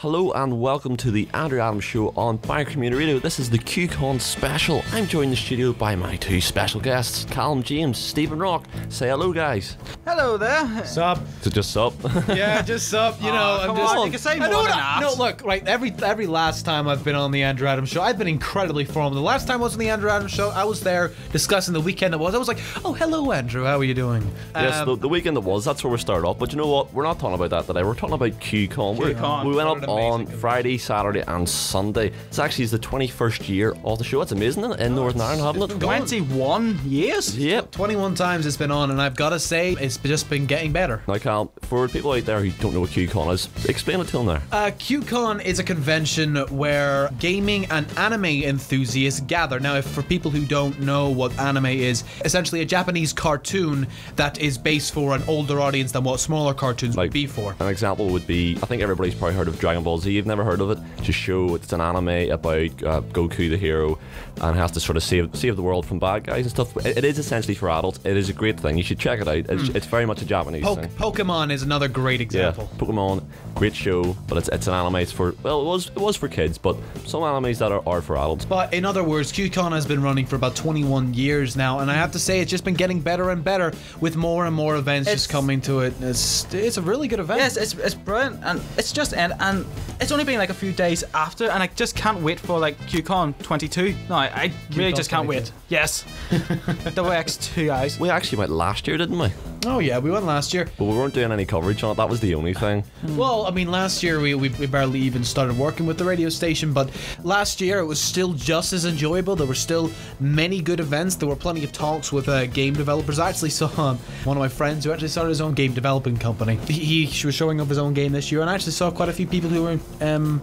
Hello and welcome to the Andrew Adams Show on Fire Community Radio. This is the QCon special. I'm joined in the studio by my two special guests, Callum James, Stephen Rock. Say hello, guys. Hello there. Sup? So just sup? Yeah, just sup. You know, I'm just. You can say more than that. No, look, right. Every last time I've been on the Andrew Adams Show, I've been incredibly formal. The last time I was on the Andrew Adams Show, I was there discussing the weekend that was. I was like, oh, hello, Andrew. How are you doing? Yes, the weekend that was. That's where we started off. But you know what? We're not talking about that today. We're talking about QCon. We went up on Friday, Saturday, and Sunday. It's actually the 21st year of the show. It's amazing in Northern Ireland, haven't it? 21 years? Yep. 21 times it's been on, and I've got to say, it's just been getting better. Now, Cal, for people out there who don't know what QCon is, explain it to them there. QCon is a convention where gaming and anime enthusiasts gather. Now, for people who don't know what anime is, essentially a Japanese cartoon that is based for an older audience than what smaller cartoons would be for. An example would be, I think everybody's probably heard of Dragon Ball Z. You've never heard of it? Just show it's an anime about Goku the hero and has to sort of save the world from bad guys and stuff. It is essentially for adults. It is a great thing. You should check it out. It's very much a Japanese thing. Pokemon is another great example. Yeah, Pokemon, great show, but it's an anime. It's for, well, it was for kids, but some animes that are for adults. But in other words, QCon has been running for about 21 years now, and I have to say it's just been getting better and better with more and more events just coming to it. It's a really good event. Yes, it's brilliant, and it's just and it's only been like a few days after, and I just can't wait for like QCon 22. No, I really just can't wait. Yes, WX2 eyes. We actually went last year, didn't we? Oh yeah, we went last year. But we weren't doing any coverage on it. That was the only thing. Well, I mean, last year we barely even started working with the radio station, but last year it was still just as enjoyable. There were still many good events. There were plenty of talks with game developers. I actually saw one of my friends who actually started his own game developing company. He was showing up his own game this year, and I actually saw quite a few people who were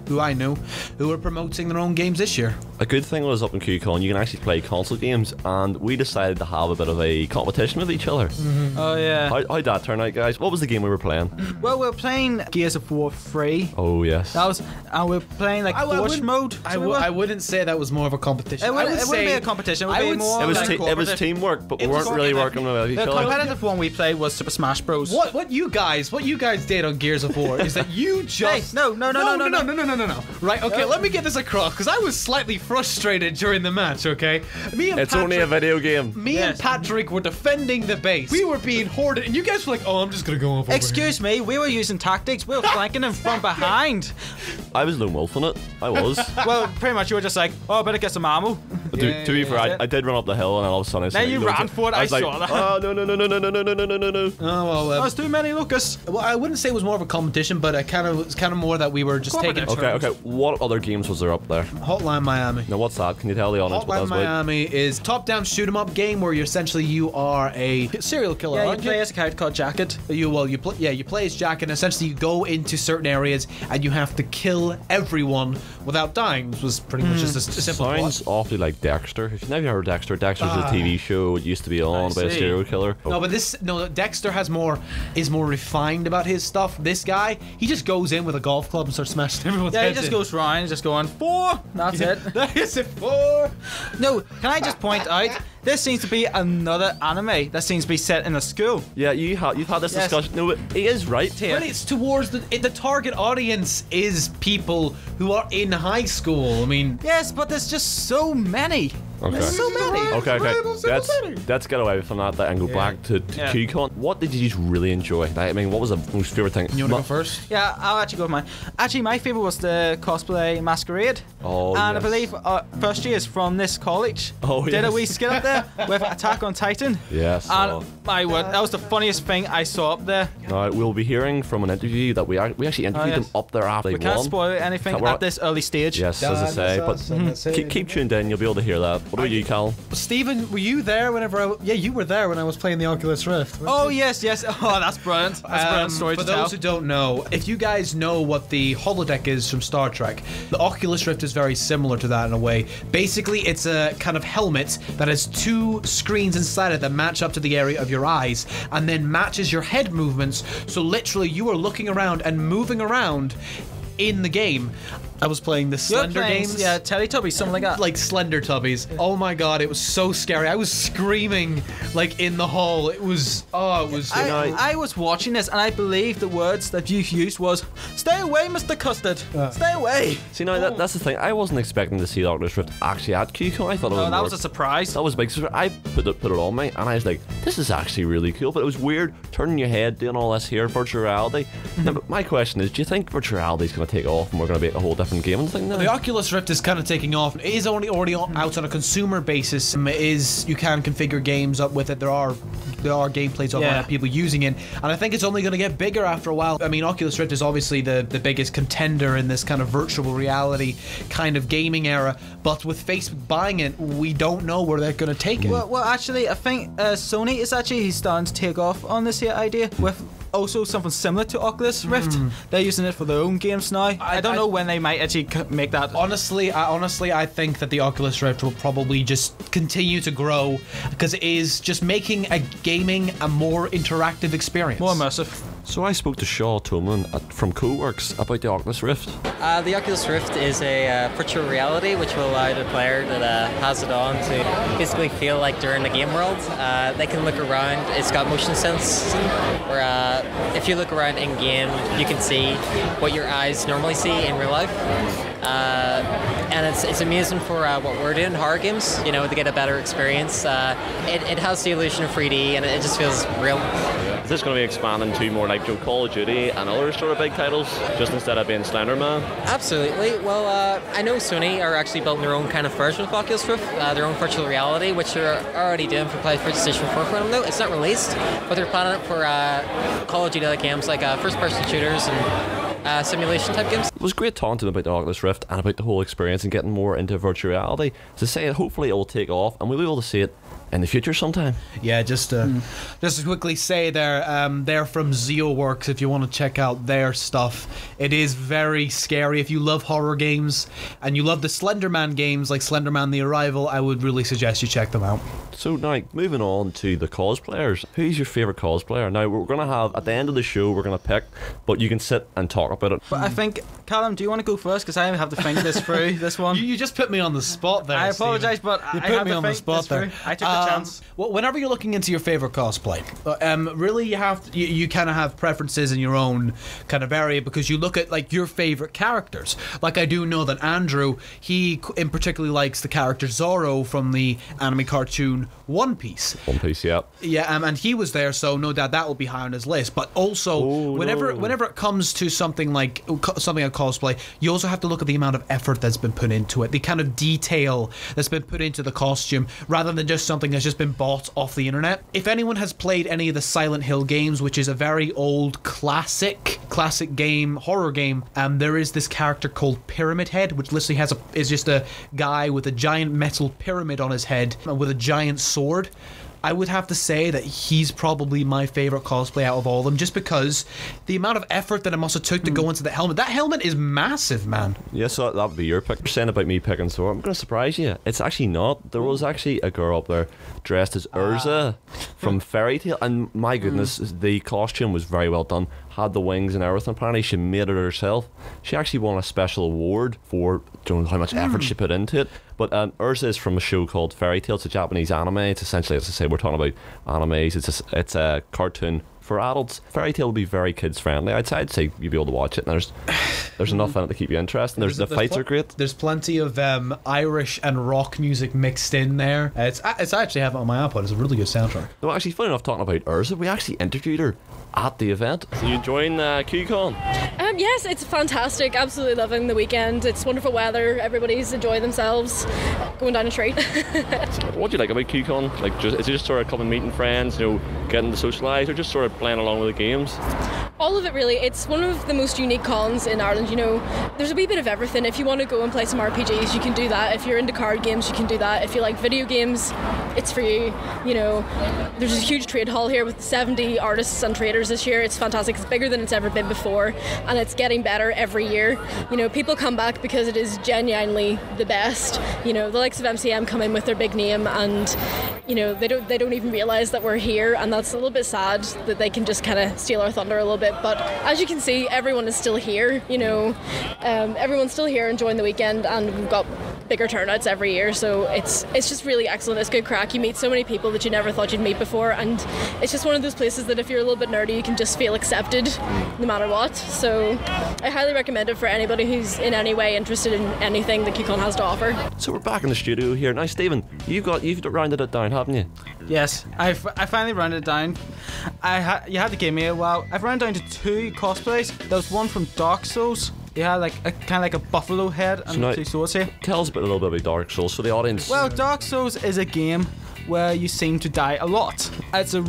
who I know who were promoting their own games this year. A good thing was up in QCon you can actually play console games, and we decided to have a bit of a competition with each other. Oh yeah. How'd that turn out, guys? What was the game we were playing? Well, we were playing Gears of War 3. Oh yes. That was, and we were playing like Forge mode. I wouldn't say that was more of a competition. It wouldn't be a competition. It would be more. It was teamwork, but we weren't really working with each other. The competitive one we played was Super Smash Bros. What you guys did on Gears of War is that you just no. Right, okay, let me get this across, because I was slightly frustrated during the match. Okay, it's only a video game. Me and Patrick were defending the base. We were being hoarded, and you guys were like, "Oh, I'm just gonna go over." Excuse me, we were using tactics. We were flanking them from behind. I was lone wolfing it. I was. Well, pretty much you were just like, "Oh, I better get some ammo." To be fair, I did run up the hill, and then all of a sudden, then you ran for it. I saw that. Oh no! Oh well, that was too many, Lucas. Well, I wouldn't say it was more of a competition, but it's kind of more that we were just taking turns. Okay. What other games was there up there? Hotline Miami. Now, what's that? Can you tell the audience what that's about? Hotline Miami is top-down shoot-'em-up game where you are a serial killer. Yeah, you play as a character called Jacket. You play as Jacket, and essentially you go into certain areas and you have to kill everyone without dying. It was pretty much just a simple plot. Sounds awfully like Dexter. If you've never heard of Dexter's a TV show. It used to be on about a serial killer. No, but Dexter is more refined about his stuff. This guy, he just goes in with a golf club and starts smashing everyone's heads. Yeah, he just goes around, just going 4. That's it. That is it. 4. No, can I just point out? This seems to be another anime that seems to be set in a school. Yeah, you've had this discussion. No, he is right here. But it's towards the target audience is people who are in high school. I mean, yes, but there's just so many. Okay. There's so many. Okay. Let's get away from that and go back to QCon. What did you just really enjoy? I mean, what was the most favorite thing? You want to go first? Yeah, I'll actually go with mine. Actually, my favorite was the cosplay masquerade. Oh, and yes. I believe first years from this college did a wee skit up there with Attack on Titan. Yes. And my word, that was the funniest thing I saw up there. Now, we'll be hearing from an interview that we actually interviewed them up there after they won. We can't spoil anything at this early stage. Yes, as I say, but keep tuned in. You'll be able to hear that. What about you, Cal? Stephen, were you there whenever you were there when I was playing the Oculus Rift. Oh, yes. Oh, that's brilliant. That's a brilliant story to tell. For those who don't know, if you guys know what the holodeck is from Star Trek, the Oculus Rift is very similar to that in a way. Basically, it's a kind of helmet that has 2 screens inside it that match up to the area of your eyes and then matches your head movements. So literally, you are looking around and moving around in the game. I was playing the You're Slender playing, games. yeah, Teletubbies, something like that. Like Slender Tubbies. Oh my god, it was so scary. I was screaming like in the hall. It was I was watching this, and I believe the words that you used was, "Stay away, Mr. Custard. Stay away." See, now that's the thing. I wasn't expecting to see the Oculus Rift actually at QCon. I thought it was No, that more- was a surprise. That was a big surprise. I put it on me, and I was like, "This is actually really cool." But it was weird turning your head, doing all this here, virtual reality. Now, but my question is, do you think virtual reality is going to take off, and we're going to be a whole different gaming thing now? The Oculus Rift is kind of taking off. It is already out on a consumer basis. You can configure games up with it. There are gameplays online of people using it, and I think it's only going to get bigger after a while. I mean, Oculus Rift is obviously the biggest contender in this kind of virtual reality kind of gaming era, but with Facebook buying it, we don't know where they're going to take it. Well, actually, I think Sony is actually starting to take off on this here idea with also something similar to Oculus Rift. They're using it for their own games now. I don't know when they might actually make that. Honestly, I think that the Oculus Rift will probably just continue to grow because it is just making gaming a more interactive experience. More immersive. So I spoke to Shaw Toman from CoWorks about the Oculus Rift. The Oculus Rift is a virtual reality which will allow the player that has it on to basically feel like they're in the game world. They can look around. It's got motion sensing, where if you look around in game, you can see what your eyes normally see in real life. And it's amazing for what we're doing, horror games, you know, to get a better experience. It has the illusion of 3D, and it just feels real. Is this going to be expanding to more like Call of Duty and other sort of big titles, just instead of being Slenderman? Absolutely. Well, I know Sony are actually building their own kind of version of Oculus Rift, their own virtual reality, which they're already doing for PlayStation 4 for them, though. It's not released, but they're planning it for Call of Duty-like games like first-person shooters and simulation type games. It was great talking to them about the Oculus Rift and about the whole experience and getting more into virtual reality. To say hopefully it will take off and we'll be able to see it in the future sometime. Yeah, just to quickly say they're from ZeoWorks if you want to check out their stuff. It is very scary. If you love horror games and you love the Slenderman games like Slenderman The Arrival, I would really suggest you check them out. So now, moving on to the cosplayers. Who's your favourite cosplayer? Now, we're going to have, at the end of the show, we're going to pick, but you can sit and talk about it. But I think, Callum, do you want to go first? Because I have to think this through, this one. You just put me on the spot there, I apologise, but you I put have me to on the think spot this there. through. I took the chance. Well, whenever you're looking into your favorite cosplay, really you kind of have preferences in your own kind of area because you look at like your favorite characters. Like I do know that Andrew, he in particularly likes the character Zorro from the anime cartoon One Piece. One Piece, yeah. Yeah, and he was there, so no doubt that will be high on his list. But also, whenever it comes to something like cosplay, you also have to look at the amount of effort that's been put into it, the kind of detail that's been put into the costume, rather than just something that's just been bought off the internet. If anyone has played any of the Silent Hill games, which is a very old classic game, horror game, there is this character called Pyramid Head, which literally is just a guy with a giant metal pyramid on his head with a giant sword. I would have to say that he's probably my favorite cosplay out of all of them, just because the amount of effort that it must have took to go into the helmet. That helmet is massive, man. Yes, so that would be your pick. You're saying about me picking Zorro. I'm going to surprise you. It's actually not. There was actually a girl up there dressed as Urza from Fairy Tail, and my goodness, the costume was very well done. Had the wings and everything. Apparently, she made it herself. She actually won a special award for how much effort she put into it. But Urza is from a show called Fairy Tail. It's a Japanese anime. It's essentially, as I say, we're talking about animes. It's a cartoon for adults. Fairy Tail will be very kids friendly. I'd say you'd be able to watch it. And there's enough in it to keep you interested. And the fights are great. There's plenty of Irish and rock music mixed in there. It's I actually have it on my iPod. It's a really good soundtrack. No, actually, funny enough, talking about Urza, we actually interviewed her at the event. So you enjoying QCon? Yes, it's fantastic. Absolutely loving the weekend. It's wonderful weather. Everybody's enjoying themselves. Going down a street. What do you like about QCon? Like, is it just sort of coming, meeting friends, getting to socialise, or just sort of playing along with the games? All of it, really. It's one of the most unique cons in Ireland. There's a wee bit of everything. If you want to go and play some RPGs, you can do that. If you're into card games, you can do that. If you like video games, it's for you. There's a huge trade hall here with 70 artists and traders this year. It's fantastic. It's bigger than it's ever been before, and it's getting better every year. People come back because it is genuinely the best. The likes of MCM come in with their big name, and they don't even realize that we're here, and that's a little bit sad that they can just kind of steal our thunder a little bit. But as you can see, everyone is still here. Everyone's still here enjoying the weekend, and we've got bigger turnouts every year, so it's just really excellent. It's good crack. You meet so many people that you never thought you'd meet before, and it's just one of those places that if you're a little bit nerdy, you can just feel accepted no matter what. So I highly recommend it for anybody who's in any way interested in anything that QCon has to offer. So we're back in the studio here now. Stephen, you've rounded it down, haven't you? Yes, I finally rounded it down. You had to give me a while. I've rounded down to 2 cosplays. There was one from Dark Souls. You had like a buffalo head and so 2 swords here. Tell us a little bit about Dark Souls for the audience. Well, Dark Souls is a game where you seem to die a lot. It's a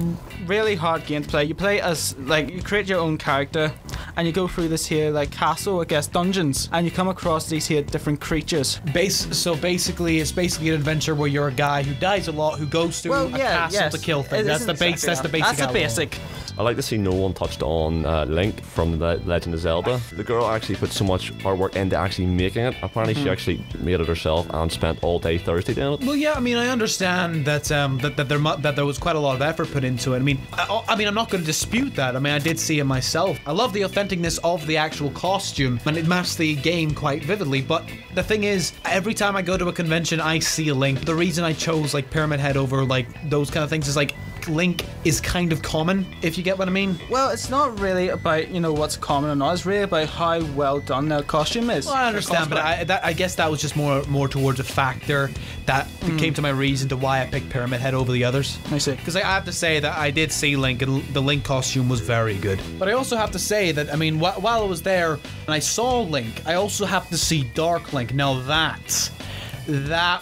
really hard game to play. You play as, you create your own character, and you go through this here, castle, I guess, dungeons, and you come across these here different creatures. So basically, it's basically an adventure where you're a guy who dies a lot, who goes to a castle to kill things. That's the basic. I like to see no one touched on Link from the Legend of Zelda. The girl actually put so much hard work into actually making it. Apparently she actually made it herself and spent all day Thursday doing it. Well, yeah, I mean, I understand that that there was quite a lot of effort put into it. I mean, I'm not going to dispute that. I mean, I did see it myself. I love the authenticness of the actual costume, and it matched the game quite vividly. But the thing is, every time I go to a convention, I see a Link. The reason I chose Pyramid Head over those kind of things is Link is kind of common, if you get what I mean. Well, it's not really about what's common or not. It's really about how well done their costume is. Well, I understand, but I guess that was just more towards a factor that came to my reason to why I picked Pyramid Head over the others. I see. Because I have to say that I did see Link, and the Link costume was very good. But I also have to say that, I mean, while I was there and I saw Link, I also have to see Dark Link. Now that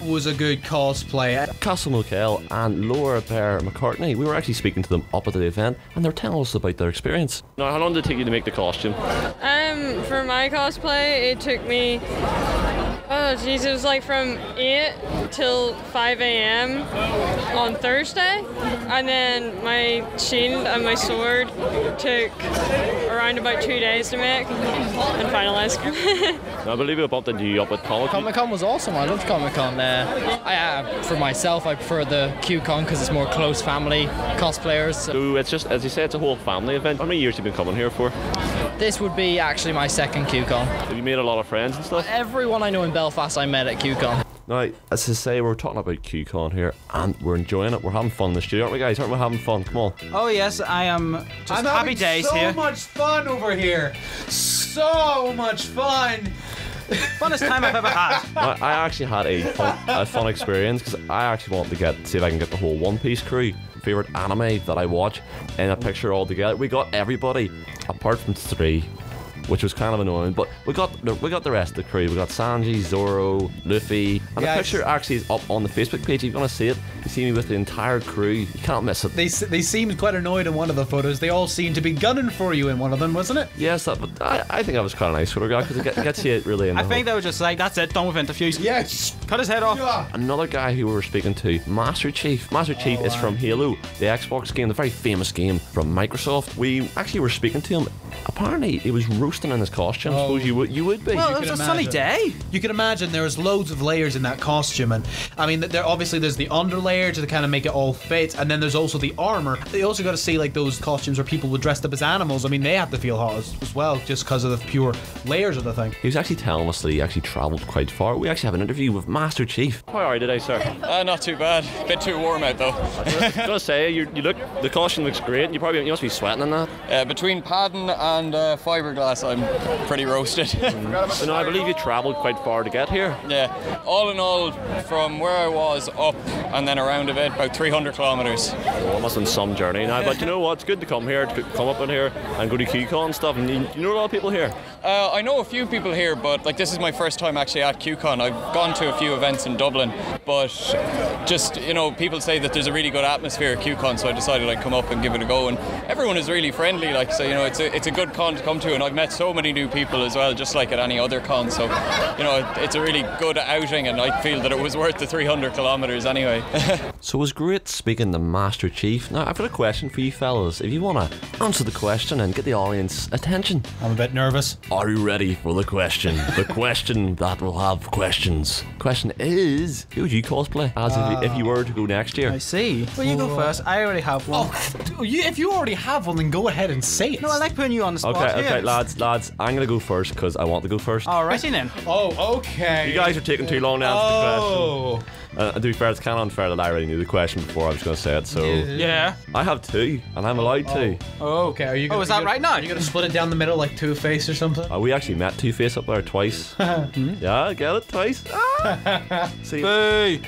was a good cosplay. Castle Mokel and Laura Bear McCartney, we were actually speaking to them up at the event, and they're telling us about their experience. Now, how long did it take you to make the costume? For my cosplay, it took me, it was from 8 till 5 a.m. on Thursday, and then my shield and my sword took around about 2 days to make and finalise. Now, I believe you bumped into you up at Comic-Con. Comic-Con was awesome. I loved Comic-Con. For myself, I prefer the QCon because it's more close family cosplayers. So it's just, as you say, it's a whole family event. How many years have you been coming here for? This would be actually my second QCon. Have you made a lot of friends and stuff? Everyone I know in Belfast I met at QCon. Now, as I say, we're talking about QCon here, and we're enjoying it. We're having fun in the studio, aren't we, guys? Aren't we having fun? Come on. Oh yes, I am. Just I'm happy days so here. So much fun over here. So much fun. Funnest time I've ever had. I actually had a fun experience because I actually wanted to see if I can get the whole One Piece crew favorite anime that I watch in a picture all together. We got everybody apart from 3, which was kind of annoying, but we got the rest of the crew. We got Sanji, Zoro, Luffy, and the picture actually is up on the Facebook page. If you want to see it, you see me with the entire crew. You can't miss it. They seemed quite annoyed in one of the photos. They all seemed to be gunning for you in one of them, wasn't it? Yes, but I think that was kind of nice photograph because it gets you really in the I think they were just that's it, done with interviews. Yes. Cut his head off. Yeah. Another guy who we were speaking to, Master Chief. Master Chief is from Halo, the Xbox game, the very famous game from Microsoft. We actually were speaking to him. Apparently, he was roasting in his costume. I suppose you would be. Well, it was a sunny day. You can imagine there was loads of layers in that costume, and I mean, there's the underlayer to kind of make it all fit, and then there's also the armor. They also got to see those costumes where people would dress up as animals. I mean, they have to feel hot as well, just because of the pure layers of the thing. He was actually telling us that he actually travelled quite far. We actually have an interview with Master Chief. How are you today, sir? Not too bad. Bit too warm out though. I was gonna say the costume looks great. You must be sweating in that. Between padding and fiberglass, I'm pretty roasted. So now I believe you travelled quite far to get here. Yeah, all in all, from where I was up and then around a bit, about 300 kilometres. Well, it must have been some journey now, but you know what? It's good to come here, to come up in here and go to QCon and stuff. And you know a lot of people here. I know a few people here, but this is my first time actually at QCon. I've gone to a few events in Dublin, but just people say that there's a really good atmosphere at QCon, so I decided I'd come up and give it a go. And everyone is really friendly, so it's a good good con to come to, and I've met so many new people as well, just like at any other con. So, it's a really good outing, and I feel that it was worth the 300 kilometers anyway. So it was great speaking to Master Chief. Now, I've got a question for you fellas. If you want to answer the question and get the audience attention. I'm a bit nervous. Are you ready for the question? The question that will have questions. Question is, who would you cosplay as if you were to go next year? I see. Well, you go first. I already have one. If you already have one, then go ahead and say it. No, I like putting you on the spot. Okay, here. lads, I'm gonna go first because I want to go first. Alrighty then. Oh, okay. You guys are taking too long to answer the question. To be fair, it's kind of unfair that I already knew the question before I was going to say it, so... Yeah. I have two, and I'm allowed two. Oh, okay. Are you gonna, is that right now? Are you going to split it down the middle like Two-Face or something? We actually met Two-Face up there twice. Yeah, get it? Twice? See, Boo!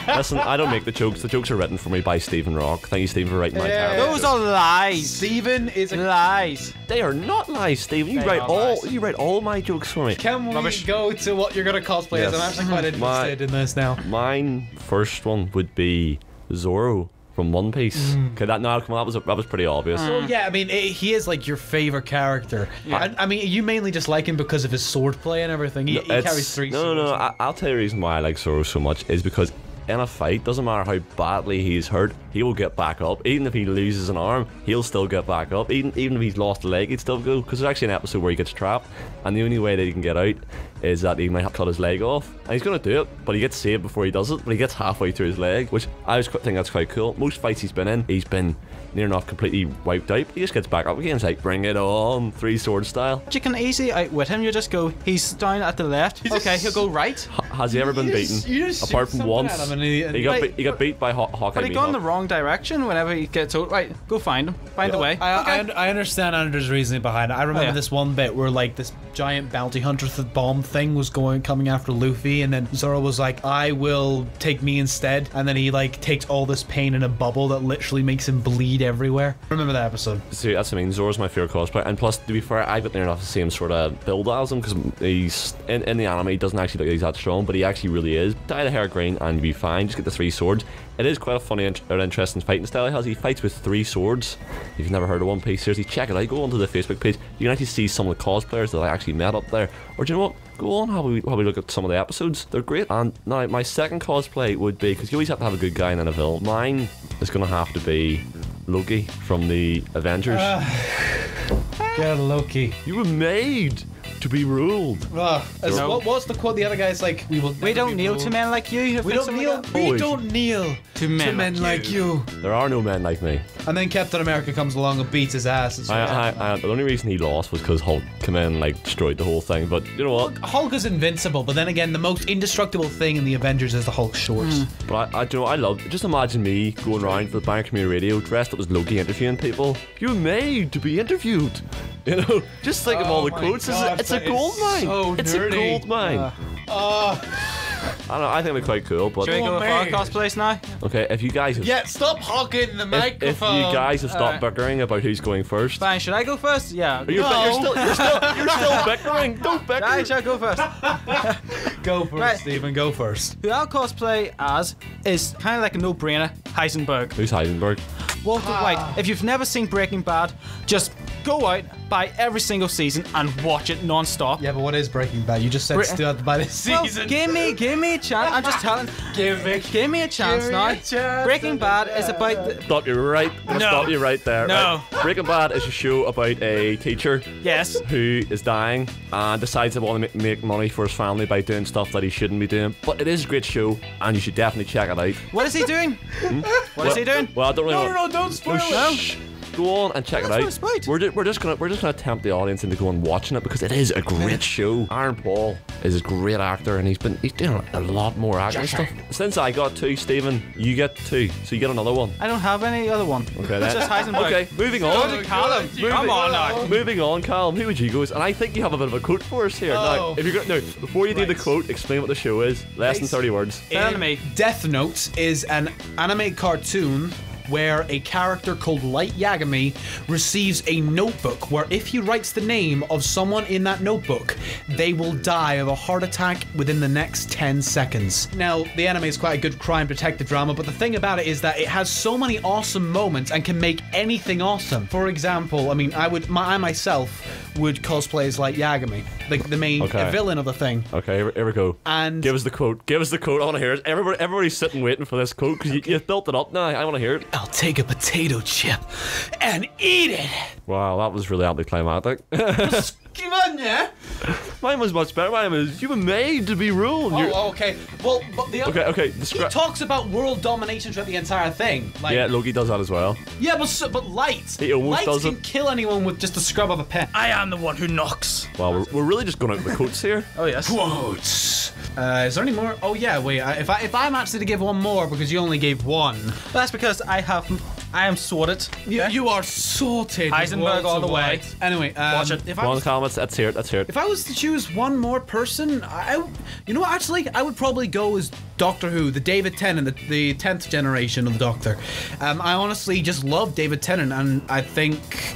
listen, I don't make the jokes. The jokes are written for me by Stephen Rock. Thank you, Stephen, for writing my character. Those are lies. Stephen is lies. They are not lies, Stephen. You write all my jokes for me. Can we go to what you're going to cosplay as? I'm actually quite interested in this now. Mine first one would be Zoro from One Piece. Okay, that was pretty obvious. Well, yeah, I mean, he is like your favorite character. Yeah. I mean, you mainly just like him because of his swordplay and everything. He carries 3 swords. No. I'll tell you the reason why I like Zoro so much is because in a fight, doesn't matter how badly he's hurt, he will get back up. Even if he loses an arm, he'll still get back up. Even if he's lost a leg, he'd still go. Because there's actually an episode where he gets trapped, and the only way that he can get out is that he might have to cut his leg off. And he's going to do it, but he gets saved before he does it. But he gets halfway through his leg, which I think that's quite cool. Most fights he's been near enough completely wiped out. He just gets back up again. It's like, bring it on, 3 sword style. You can easily outwit him. You just go, he's down at the left. Okay, he'll go right. Has he ever been beaten? Apart from once. He got beat by Hawkeye. But he got in the wrong direction whenever he gets out. Right, go find him. Find the way. I understand Andrew's reasoning behind it. I remember this one bit where like this giant bounty hunter bomb thing was coming after Luffy, and then Zoro was like, I will take me instead, and then he like takes all this pain in a bubble that literally makes him bleed everywhere. Remember that episode? See, that's what I mean. Zoro's my favorite cosplay, and plus, to be fair, I've got near enough the same sort of build as him, because he's in the anime, he doesn't actually look like he's that strong, but he actually really is. Dye the hair green and you'll be fine. Just get the 3 swords. It is quite a funny or interesting fighting style he has. He fights with 3 swords. If you've never heard of One Piece, seriously, check it out. Go onto the Facebook page. You can actually see some of the cosplayers that I actually met up there. Or do you know what? Go on, have we look at some of the episodes. They're great. And now, my second cosplay would be, because you always have to have a good guy and then a villain. Mine is going to have to be Loki from the Avengers. Get Loki. You were made to be ruled. What's the quote? The other guy's like, we don't kneel to men like you. We don't kneel to men like you. There are no men like me. And then Captain America comes along and beats his ass. The only reason he lost was because Hulk came in and like destroyed the whole thing. But you know what? Hulk is invincible, but then again, the most indestructible thing in the Avengers is the Hulk shorts. But I love. Just imagine me going around for the Bank Community Radio dressed up as Loki interviewing people. You're made to be interviewed. You know, just think of all the quotes. It's a gold mine. So it's a gold mine. I don't know, I think they're quite cool, but... Should we go with our cosplays now? Okay, if you guys have... Yeah, stop hogging the microphone! If you guys have stopped bickering about who's going first... Fine, should I go first? Yeah. You're still bickering! Don't bicker! I shall go first. Go first, Stephen, go first. Who I'll cosplay as is kind of like a no-brainer, Heisenberg. Who's Heisenberg? Walter White. If you've never seen Breaking Bad, just go out, buy every single season, and watch it non-stop. Yeah, but what is Breaking Bad? You just said still have to buy this season. Well, give me a chance. I'm just telling. Give me a chance now. Breaking Bad is about. Stop you right. Stop you right there. No. Right? Breaking Bad is a show about a teacher. Yes. Who is dying and decides to want to make money for his family by doing stuff that he shouldn't be doing. But it is a great show, and you should definitely check it out. What is he doing? What is he doing? Well, I don't really. No, don't spoil it. Go on and check it out. We're just gonna tempt the audience into going watching it because it is a great show. Aaron Paul is a great actor and he's doing a lot more acting stuff. Since I got 2, Stephen, you get 2, so you get another one. I don't have any other one. Okay, that's just Heisenberg. Okay, moving on. Callum, come on now. Moving on, Callum. Who would you go as? And I think you have a bit of a quote for us here. Now, if you're before you do the quote, explain what the show is. Less than 30 words. Anime. Death Note is an anime cartoon where a character called Light Yagami receives a notebook where if he writes the name of someone in that notebook, they will die of a heart attack within the next 10 seconds. Now, the anime is quite a good crime detective drama, but the thing about it is that it has so many awesome moments and can make anything awesome. For example, I mean, I myself would cosplay as Light Yagami, the main villain of the thing. Okay, here we go. And give us the quote. Give us the quote. I want to hear it. Everybody's sitting waiting for this quote because you built it up now. I want to hear it. I'll take a potato chip and eat it. Wow, that was really anticlimactic. Mine was much better. Mine was, you were made to be ruled. Oh, okay. Well, but the other, okay. He talks about world domination throughout the entire thing. Like, yeah, Loki does that as well. Yeah, but Light. He almost does can kill anyone with just a scrub of a pen. I am the one who knocks. Well, we're really just going out with the quotes here. Oh yes. Quotes. Is there any more? Oh yeah. Wait. If I'm actually to give one more because you only gave one. That's because I am sorted. You are sorted. Heisenberg all the way. Anyway, watch it. If Come on, comments. Let's hear it. If I was to choose one more person, you know what? Actually, I would probably go as Doctor Who, the David Tennant, the 10th generation of the Doctor. I honestly just love David Tennant, and I think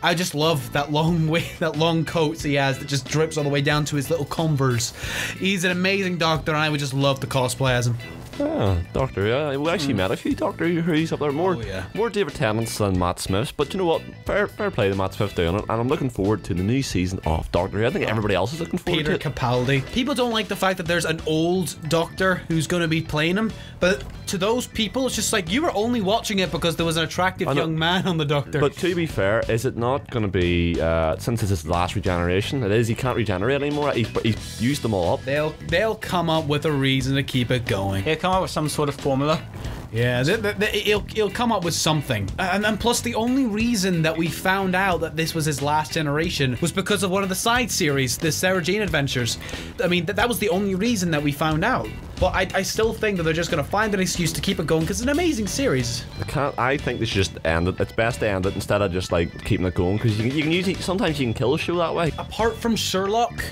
I just love that long coat he has that just drips all the way down to his little Converse. He's an amazing Doctor, and I would just love to cosplay as him. Yeah, Doctor. Yeah, we actually met a few Doctor Who's up there. More David Tennants than Matt Smiths. But you know what? Fair play to Matt Smith doing it, and I'm looking forward to the new season of Doctor Who. I think everybody else is looking forward to it. Peter Capaldi. People don't like the fact that there's an old Doctor who's going to be playing him, but to those people, it's just like you were only watching it because there was an attractive young man on the Doctor. But to be fair, is it not going to be since it's his last regeneration? It is. He can't regenerate anymore. He's used them all up. They'll come up with a reason to keep it going. He'll come up with some sort of formula. Yeah, he'll come up with something. And plus, the only reason that we found out that this was his last generation was because of one of the side series, the Sarah Jane Adventures. I mean, that was the only reason that we found out. But I still think that they're just going to find an excuse to keep it going because it's an amazing series. I think they should just end it. It's best to end it instead of just like keeping it going because you can usually sometimes you can kill a show that way. Apart from Sherlock,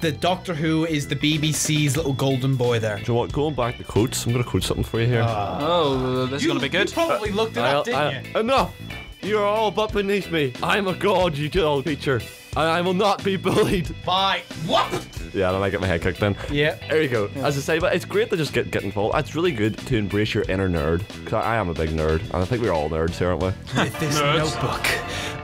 the Doctor Who is the BBC's little golden boy there. Do you know what? Going back to quotes, I'm going to quote something for you here. This is going to be good. You probably looked it up, didn't you? Enough! You're all but beneath me. I'm a god, you little creature. I will not be bullied. Bye. What? Yeah, I don't like get my head kicked in. Yeah. There you go. As I say, but it's great to just get involved. It's really good to embrace your inner nerd. Because I am a big nerd. And I think we're all nerds here, aren't we? With this notebook,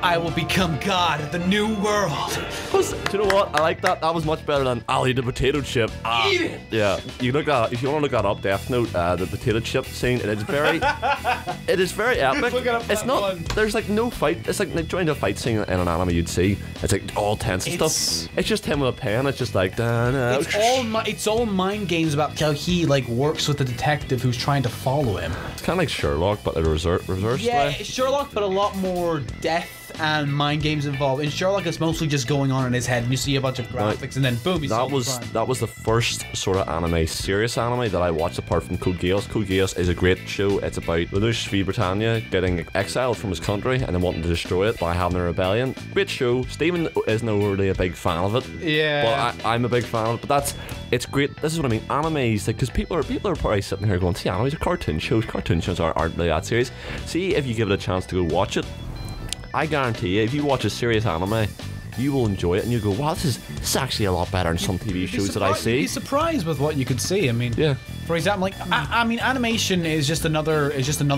I will become God of the new world. Do you know what? I like that. That was much better than I'll eat a potato chip. Eat it! Yeah. You look at if you want to look that up, Death Note, the potato chip scene, it is very epic. Look up it's that not one. There's like no fight. It's like joining a fight scene in an anime you'd see. It's like all tense and stuff. It's just him with a pen. It's just like it's all mind games about how he like works with the detective who's trying to follow him. It's kind of like Sherlock, but in a reverse Yeah, way. it's Sherlock, but a lot more death and mind games involved. In Sherlock, it's mostly just going on in his head, and you see a bunch of graphics, and then boom, that was the first sort of serious anime that I watched apart from Code Geass. Code Geass is a great show. It's about Lelouch v Britannia getting exiled from his country and then wanting to destroy it by having a rebellion. Great show. Stephen isn't really a big fan of it. Yeah. But I'm a big fan of it. But it's great. This is what I mean. Animes, because people are probably sitting here going, see, animes are cartoon shows. Cartoon shows aren't really that serious. See if you give it a chance to go watch it. I guarantee you, if you watch a serious anime, you will enjoy it and you go, wow, this is actually a lot better than some TV shows that I see. You'd be surprised with what you could see. I mean, yeah. For example, like I mean, animation is just another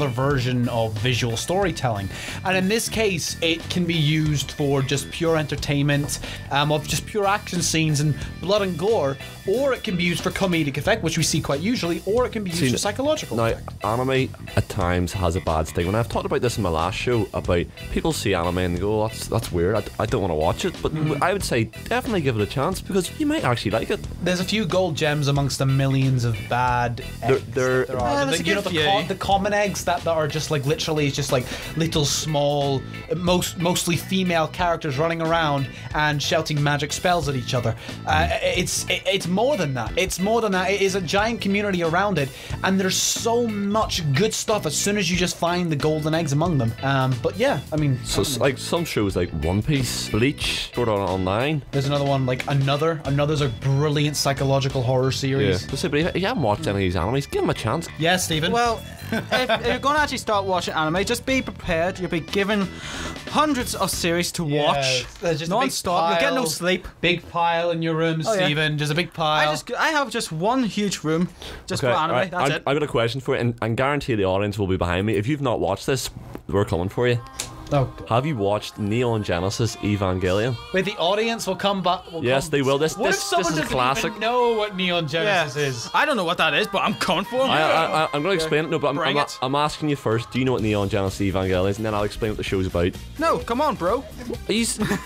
version of visual storytelling, and in this case, it can be used for just pure entertainment, of just pure action scenes and blood and gore, or it can be used for comedic effect, which we see quite usually, or it can be used for psychological effect. Anime at times has a bad stigma, and I've talked about this in my last show about people see anime and they go, oh, that's weird. I don't want to watch it, but I would say definitely give it a chance because you might actually like it. There's a few gold gems amongst the millions of bad eggs there are. The common eggs that are just like literally just like little small, mostly female characters running around and shouting magic spells at each other. It's more than that. It's more than that. It is a giant community around it, and there's so much good stuff as soon as you just find the golden eggs among them. But yeah, I mean, so like some shows like One Piece, Bleach, Sword Art Online. There's another one like Another's a brilliant psychological horror series. Yeah. But if you haven't watched any of these animes, give them a chance. Yeah, Stephen. Well, if you're going to actually start watching anime, just be prepared. You'll be given hundreds of series to watch there's just a big non-stop. You'll get no pile. sleep. Big pile in your room, Oh, yeah. Stephen. Just a big pile. I have just one huge room just for anime. alright, That's it. I've got a question for you, and guarantee the audience will be behind me. If you've not watched this, we're coming for you. Oh. Have you watched Neon Genesis Evangelion? Wait, the audience will come back. Yes, they will. What if someone this is doesn't classic. even know what Neon Genesis is? I don't know what that is, but I'm coming for him. I'm going to explain it. No, but Bring it. I'm asking you first. Do you know what Neon Genesis Evangelion is? And then I'll explain what the show's about. No, come on, bro. He's. They took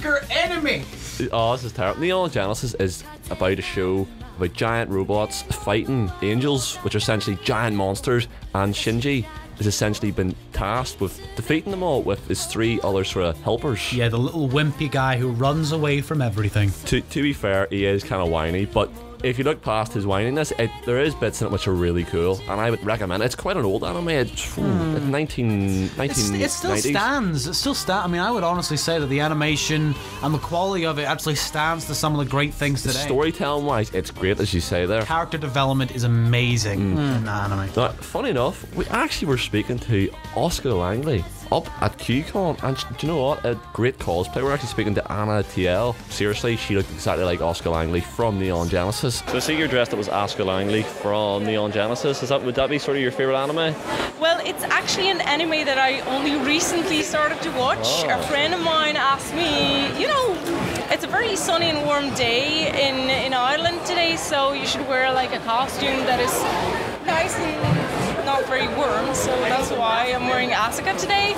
her enemy. Oh, this is terrible. Neon Genesis is about a show about giant robots fighting angels, which are essentially giant monsters, and Shinji has essentially been tasked with defeating them all with his 3 other sort of helpers. Yeah, the little wimpy guy who runs away from everything. To be fair, he is kind of whiny, but if you look past his whininess, there is bits in it which are really cool, and I would recommend it. It's quite an old anime. It's 1990s. It still stands. It still stands. I mean, I would honestly say that the animation and the quality of it actually stands to some of the great things today. Storytelling wise, it's great, as you say there. Character development is amazing in anime. Now, funny enough, we actually were speaking to Oscar Langley up at QCon, and do you know what? A great cosplay. We're actually speaking to Anna TL. Seriously, she looked exactly like Oscar Langley from Neon Genesis. So I see you're dressed up as Oscar Langley from Neon Genesis. Would that be sort of your favourite anime? Well, it's actually an anime that I only recently started to watch. A friend of mine asked me, it's a very sunny and warm day in Ireland today, so you should wear like a costume that is nice and not very warm, so that's why I'm wearing Asuka today.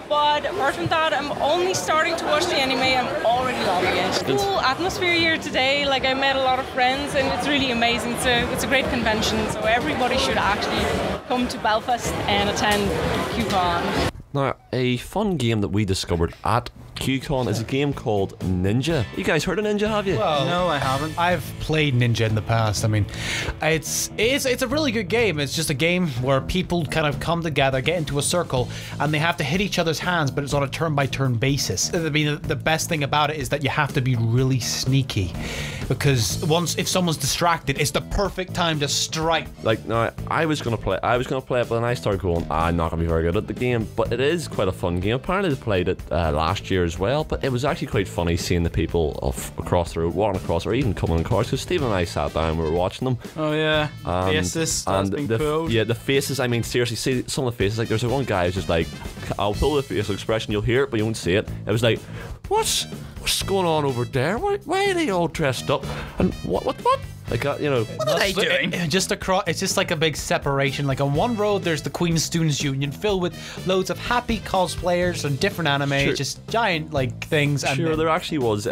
But apart from that, I'm only starting to watch the anime. I'm already loving it. Cool atmosphere here today. Like, I met a lot of friends, and it's really amazing. It's a great convention, so everybody should actually come to Belfast and attend QCon. Now, a fun game that we discovered at QCon is a game called Ninja. You guys heard of Ninja, have you? Well, No, I haven't. I've played Ninja in the past. I mean, it's a really good game. It's just a game where people kind of come together, get into a circle, and they have to hit each other's hands, but it's on a turn-by-turn basis. I mean, the best thing about it is that you have to be really sneaky, because if someone's distracted, it's the perfect time to strike. Like, now, I was gonna play it, but then I started going, I'm not gonna be very good at the game. But it is quite a fun game. Apparently, they played it last year as well. But it was actually quite funny seeing the people across the road, walking across, or even coming in cars. Because Stephen and I sat down, we were watching them. Oh yeah, faces. That's been cool. Yeah, the faces. I mean, seriously, see some of the faces. Like, there's one guy who's just like, I'll pull the facial expression. You'll hear it, but you won't see it. It was like, what's going on over there? Why are they all dressed up? And what? Like, What are they doing? Just across, it's just like a big separation. Like on one road, there's the Queen's Students Union filled with loads of happy cosplayers and different anime, Sure. just giant like things. And Sure, there actually was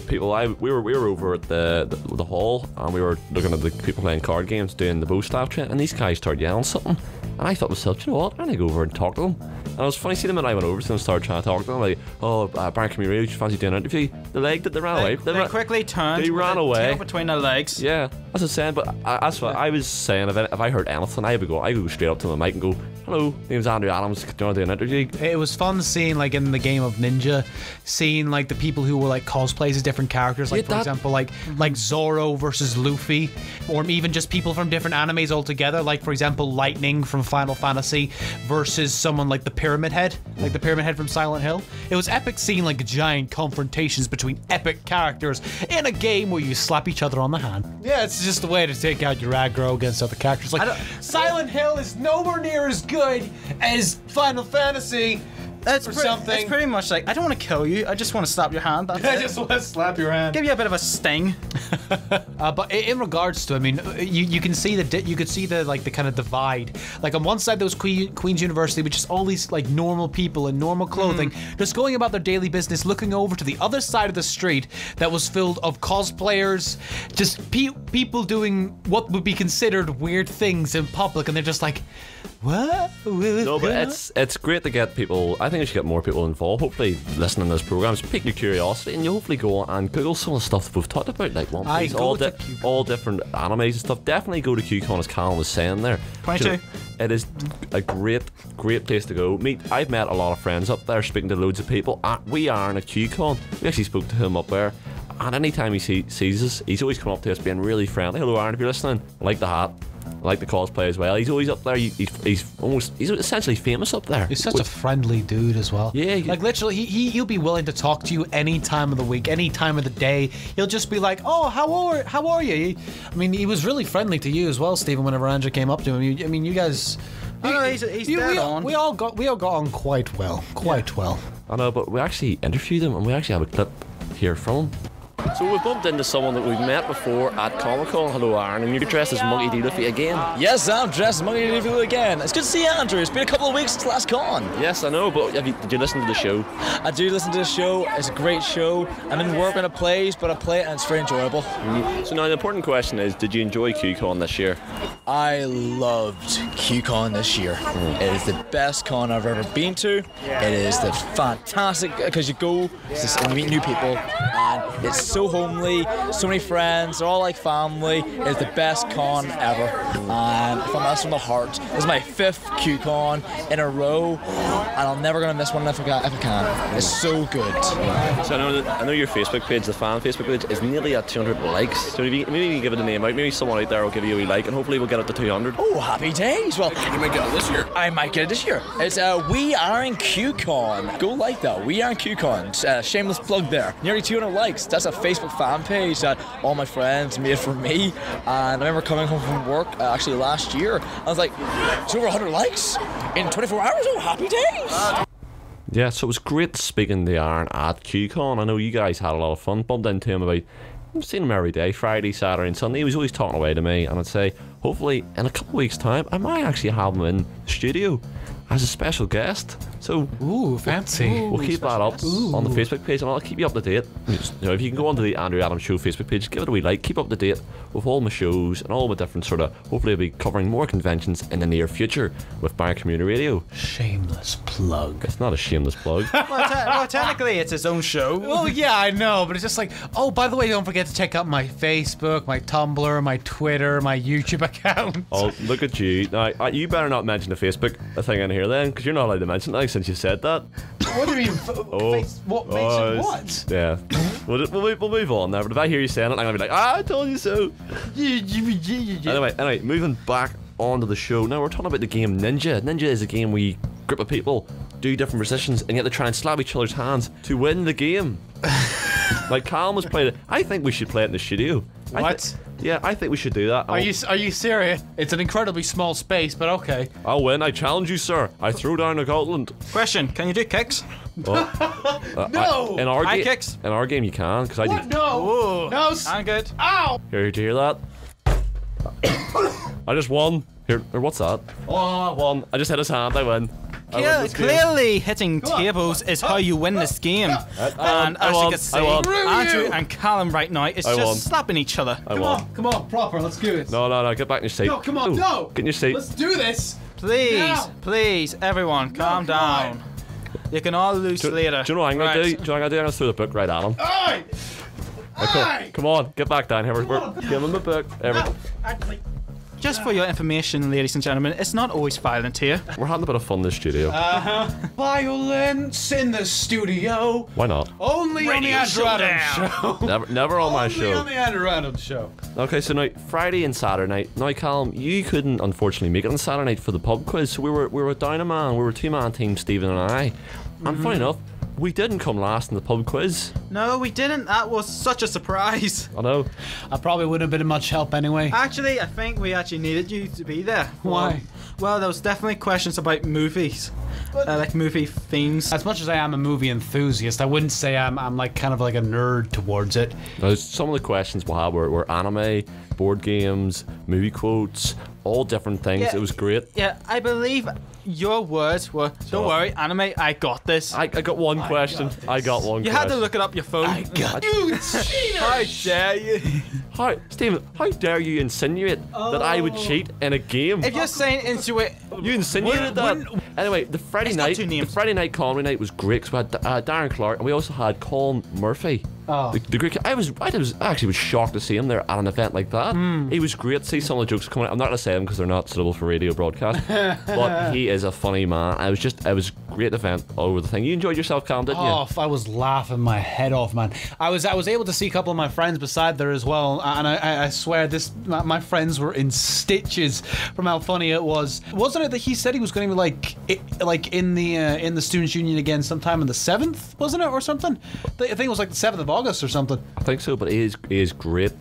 people. We were over at the hall, and we were looking at the people playing card games, doing the bow staff train, and these guys started yelling something, and I thought to myself, you know what? I'm gonna go over and talk to them. And it was funny seeing them, and I went over to them and started trying to talk to them, like, oh, Brian, can we really fancy doing an interview? They ran away. They quickly turned. They with ran their away. tail between their legs. Yeah, that's what I'm saying. But that's what I was saying. If I heard anything, I go straight up to the mic and go, hello, name's Andrew Adams. Do you want to do an interview? it was fun seeing, like, in the game of Ninja, seeing like the people who were like cosplays as different characters, like for example, like Zoro versus Luffy, or even just people from different animes altogether. Like for example, Lightning from Final Fantasy versus someone like the Pyramid Head, like the Pyramid Head from Silent Hill. It was epic seeing like giant confrontations between epic characters in a game where you slap each other on the hand. Yeah, it's just a way to take out your aggro against other characters. Like Silent Hill is nowhere near as good as Final Fantasy. It's pretty much like, I don't want to kill you. I just want to slap your hand. That's I it. just want to slap your hand. Give you a bit of a sting. But in regards to, I mean, you can see you could see the like the kind of divide. Like on one side there was Queen's University, which is all these like normal people in normal clothing, just going about their daily business, looking over to the other side of the street that was filled of cosplayers, just people doing what would be considered weird things in public, and they're just like, what? No, but it's great to get people. I think we should get more people involved. Hopefully, listening to this program, pique your curiosity, and you hopefully go and Google some of the stuff that we've talked about, like One Piece, all different animes and stuff. Definitely go to QCon, as Callum was saying there. 22. It is a great place to go. I've met a lot of friends up there, speaking to loads of people. We are in a QCon. We actually spoke to him up there. And anytime he sees us, he's always come up to us being really friendly. Hello, Aaron, if you're listening. I like the hat. I like the cosplay as well. He's always up there. He's essentially famous up there. He's such a friendly dude as well. Yeah, like literally, he'll be willing to talk to you any time of the week, any time of the day. He'll just be like, "Oh, how are you?" I mean, he was really friendly to you as well, Stephen. Whenever Andrew came up to him, you guys. He's dead on. We all got on quite well. I know, but we actually interviewed him, and we actually have a clip here from him. So we've bumped into someone that we've met before at Comic-Con. Hello, Aaron, and you're dressed as Monkey D. Luffy again. Yes, I'm dressed as Monkey D. Luffy again. It's good to see you, Andrew. It's been a couple of weeks since last con. Yes, I know, but did you listen to the show? I do listen to the show. It's a great show. I'm in work when it plays, but I play it and it's very enjoyable. So now the important question is, did you enjoy QCon this year? I loved QCon this year. It is the best con I've ever been to. It is the fantastic, because you go and you meet new people, and it's so homely, so many friends, they're all like family. It's the best con ever. And if I'm honest from the heart, this is my 5th QCon in a row, and I'm never going to miss one if I can. It's so good. So I know your Facebook page, the fan Facebook page, is nearly at 200 likes. So maybe you can give it a name out. Maybe someone out there will give you a wee like, and hopefully we'll get it to 200. Oh, happy days. Well, you might get it this year. I might get it this year. It's We Are in QCon. Go like that. We Are in QCon. Shameless plug there. Nearly 200 likes. That's a Facebook fan page that all my friends made for me. And I remember coming home from work actually last year. I was like, it's over 100 likes in 24 hours. Oh, happy days. Yeah, so it was great speaking to Aaron at QCon. I know you guys had a lot of fun. Bumped into him about, I've seen him every day, Friday, Saturday and Sunday. He was always talking away to me, and I'd say, hopefully in a couple of weeks' time, I might actually have him in the studio as a special guest. So ooh, fancy. We'll keep that up on the Facebook page, and I'll keep you up to date. If you can go onto the Andrew Adams Show Facebook page, give it a wee like, keep up to date with all my shows and all my different sort of, hopefully I'll be covering more conventions in the near future with Barry Community Radio. Shameless plug. It's not a shameless plug. well, technically it's his own show. Oh yeah, I know, but it's just like, oh, by the way, don't forget to check out my Facebook, my Tumblr, my Twitter, my YouTube account. Oh, look at you. Now, you better not mention the Facebook thing in here then, because you're not allowed to mention it since you said that. What do you mean? What? Yeah. We'll move on there, but if I hear you saying it, I'm going to be like, I told you so. Anyway, moving back onto the show. Now we're talking about the game Ninja. Ninja is a game where a group of people do different positions and yet they try and slap each other's hands to win the game. Like Callum was playing it. I think we should play it in the studio. What? Yeah, I think we should do that. Are you serious? It's an incredibly small space, but okay. I'll win. I challenge you, sir. I throw down a gauntlet. Question: can you do kicks? No. In our High kicks. In our game, you can, because I do. No. Ooh. No. I'm good. Ow. Here, do you hear that? I just won. Here, or what's that? Oh, I won. I just hit his hand. I win. Clearly, hitting tables is how you win this game. And as you can see, Andrew and Callum right now is just slapping each other. Come on, proper. Let's do this. No, get back in your seat. No, come on, no. Get in your seat. Let's do this. Please, everyone, calm down. You can all lose later. Do you know what I'm going to do? I'm going to throw the book right at him. Come on, get back down here. Give him the book. Just for your information, ladies and gentlemen, it's not always violent here. We're having a bit of fun in the studio. Violence in the studio. Why not? Only on the Andrew Adams Show. Never on my show. Only on the Andrew Adams Show. Okay, so now Friday and Saturday night. Now, Callum, you couldn't unfortunately make it on Saturday night for the pub quiz, so we were down a man. We were a 2-man team, Stephen and I. And funny enough, we didn't come last in the pub quiz. No, we didn't. That was such a surprise. I know. I probably wouldn't have been much help anyway. Actually, I think we actually needed you to be there. Why? Well, there was definitely questions about movies. Like movie themes. As much as I am a movie enthusiast, I wouldn't say I'm like kind of like a nerd towards it. Now, some of the questions we'll have were anime, board games, movie quotes, all different things. Yeah, it was great. Yeah, I believe your words were, don't worry, anime, I got this. I got one question. I got one question. You had to look it up your phone. I got you. How dare you? Stephen, how dare you insinuate that I would cheat in a game? If you're saying into it, you insinuated that. Anyway, the Friday night comedy night was great because we had Darren Clark and we also had Colin Murphy. Oh. The Greek. I actually was shocked to see him there at an event like that. He was great to see some of the jokes coming out. I'm not going to say them because they're not suitable for radio broadcast, but he is a funny man. It was a great event all over the thing. You enjoyed yourself, Cam, didn't you? Oh, I was laughing my head off, man. I was able to see a couple of my friends beside there as well, and I swear my friends were in stitches from how funny it was. Wasn't it that he said he was going to be like in the Students' Union again sometime on the 7th, wasn't it, or something? I think it was like the 7th of August or something. I think so, but he is great.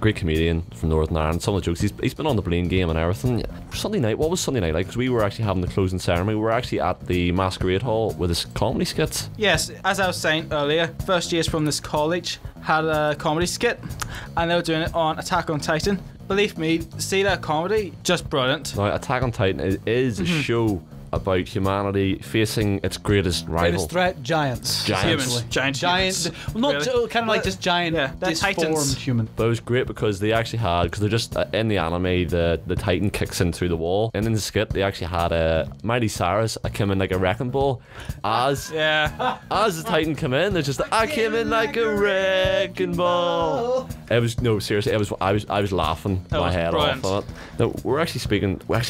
Great comedian from Northern Ireland. Some of the jokes, he's been on the Blaine game and everything. Sunday night, what was Sunday night like? Because we were actually having the closing ceremony. We were actually at the Masquerade Hall with his comedy skits. Yes, as I was saying earlier, first years from this college had a comedy skit, and they were doing it on Attack on Titan. Believe me, see that comedy, just brilliant. Now, Attack on Titan is a show about humanity facing its greatest rival. Greatest threat, giants. Humans. Giant. Well, not Really? kind of like just giant, they're disformed titans. human. But it was great because they actually had, because they're just in the anime, the Titan kicks in through the wall, and in the skit they actually had Mighty Cyrus came in like a wrecking ball as the Titan come in. They're just I came in like a wrecking ball. It was no seriously. It was I was laughing my head brilliant. off on it. No, we actually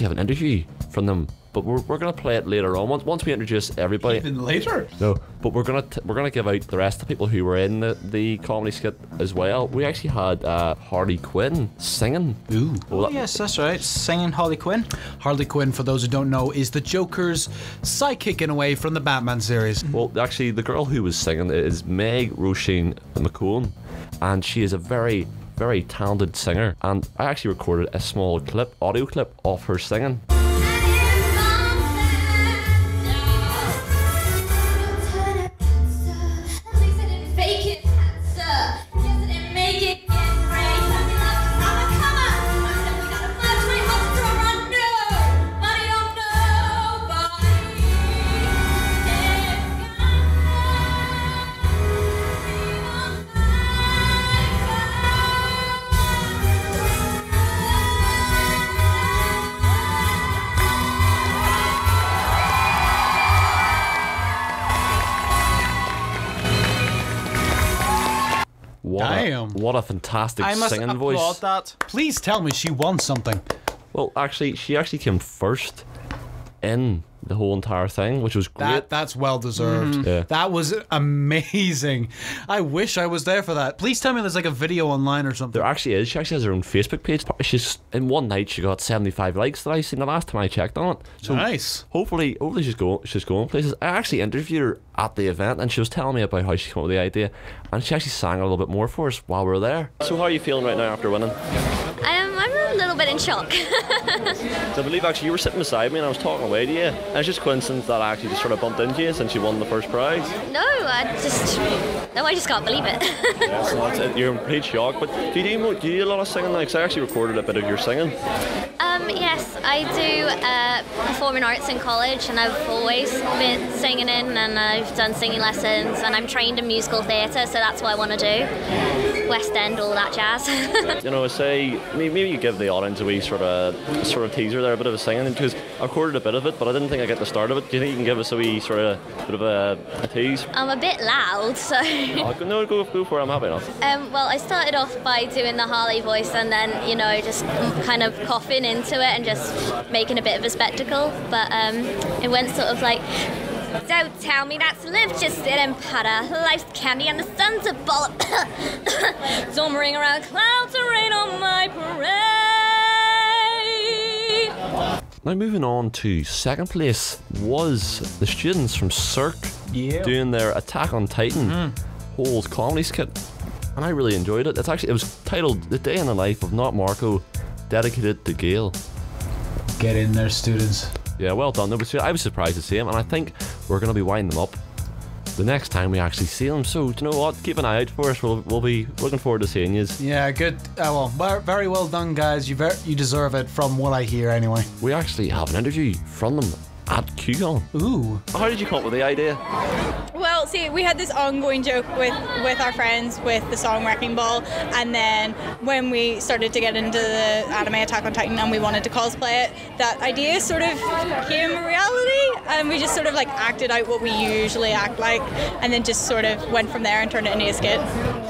have an interview from them. But we're gonna play it later on once we introduce everybody. Even later? No, but we're gonna give out the rest of the people who were in the comedy skit as well. We actually had Harley Quinn singing. Ooh. Oh, yes, that's right. Singing Harley Quinn. Harley Quinn, for those who don't know, is the Joker's sidekick in a way from the Batman series. Well, actually, the girl who was singing is Meg Roisin McCone, and she is a very, very talented singer. And I actually recorded a small audio clip of her singing. What a fantastic singing voice. I must applaud that. Please tell me she won something. Well, actually, she actually came first in the whole entire thing, which was great. That's well deserved. Yeah. That was amazing. I wish I was there for that. Please tell me there's like a video online or something. There actually is. She actually has her own Facebook page. She's in one night she got 75 likes that I seen the last time I checked on it. So nice. Hopefully she's going places. I actually interviewed her at the event and she was telling me about how she came up with the idea, and she actually sang a little bit more for us while we were there. So how are you feeling right now after winning? I'm a little bit in shock. So I believe actually you were sitting beside me and I was talking away to you, and it's just coincidence that I actually just sort of bumped into you since you won the first prize. No, I just can't believe it. Yeah, so that's it. You're in complete shock. But do you do a lot of singing? Like, 'cause I actually recorded a bit of your singing. Yes, I do performing arts in college, and I've always been singing in, and I've done singing lessons, and I'm trained in musical theatre, so that's what I want to do. West End, all that jazz. You know, say maybe you give the audience a wee sort of teaser there, a bit of a singing, because I recorded a bit of it, but I didn't think I get the start of it. Do you think you can give us a wee sort of bit of a tease? I'm a bit loud, so. No, go for it. I'm happy enough. Well, I started off by doing the Harley voice, and then just kind of coughing into it and just making a bit of a spectacle. But it went sort of like. Don't tell me that's live, just sit and putter. Life's candy and the sun's a ball of Don't ring around clouds and rain on my parade. Now moving on to second place was the students from Cirque doing their Attack on Titan whole comedy skit, and I really enjoyed it. It was titled "The Day in the Life of Not Marco," dedicated to Gail. Get in there, students. Yeah, well done. I was surprised to see him, and I think we're going to be winding them up the next time we actually see them. So, do you know what? Keep an eye out for us. We'll be looking forward to seeing you. Yeah, good. Very well done, guys. You deserve it, from what I hear, anyway. We actually have an interview from them at QCon. Ooh. How did you come up with the idea? Well, see, we had this ongoing joke with our friends with the song Wrecking Ball, and then when we started to get into the anime Attack on Titan and we wanted to cosplay it, that idea sort of became a reality, and we just sort of like acted out what we usually act like, and then just sort of went from there and turned it into a skit.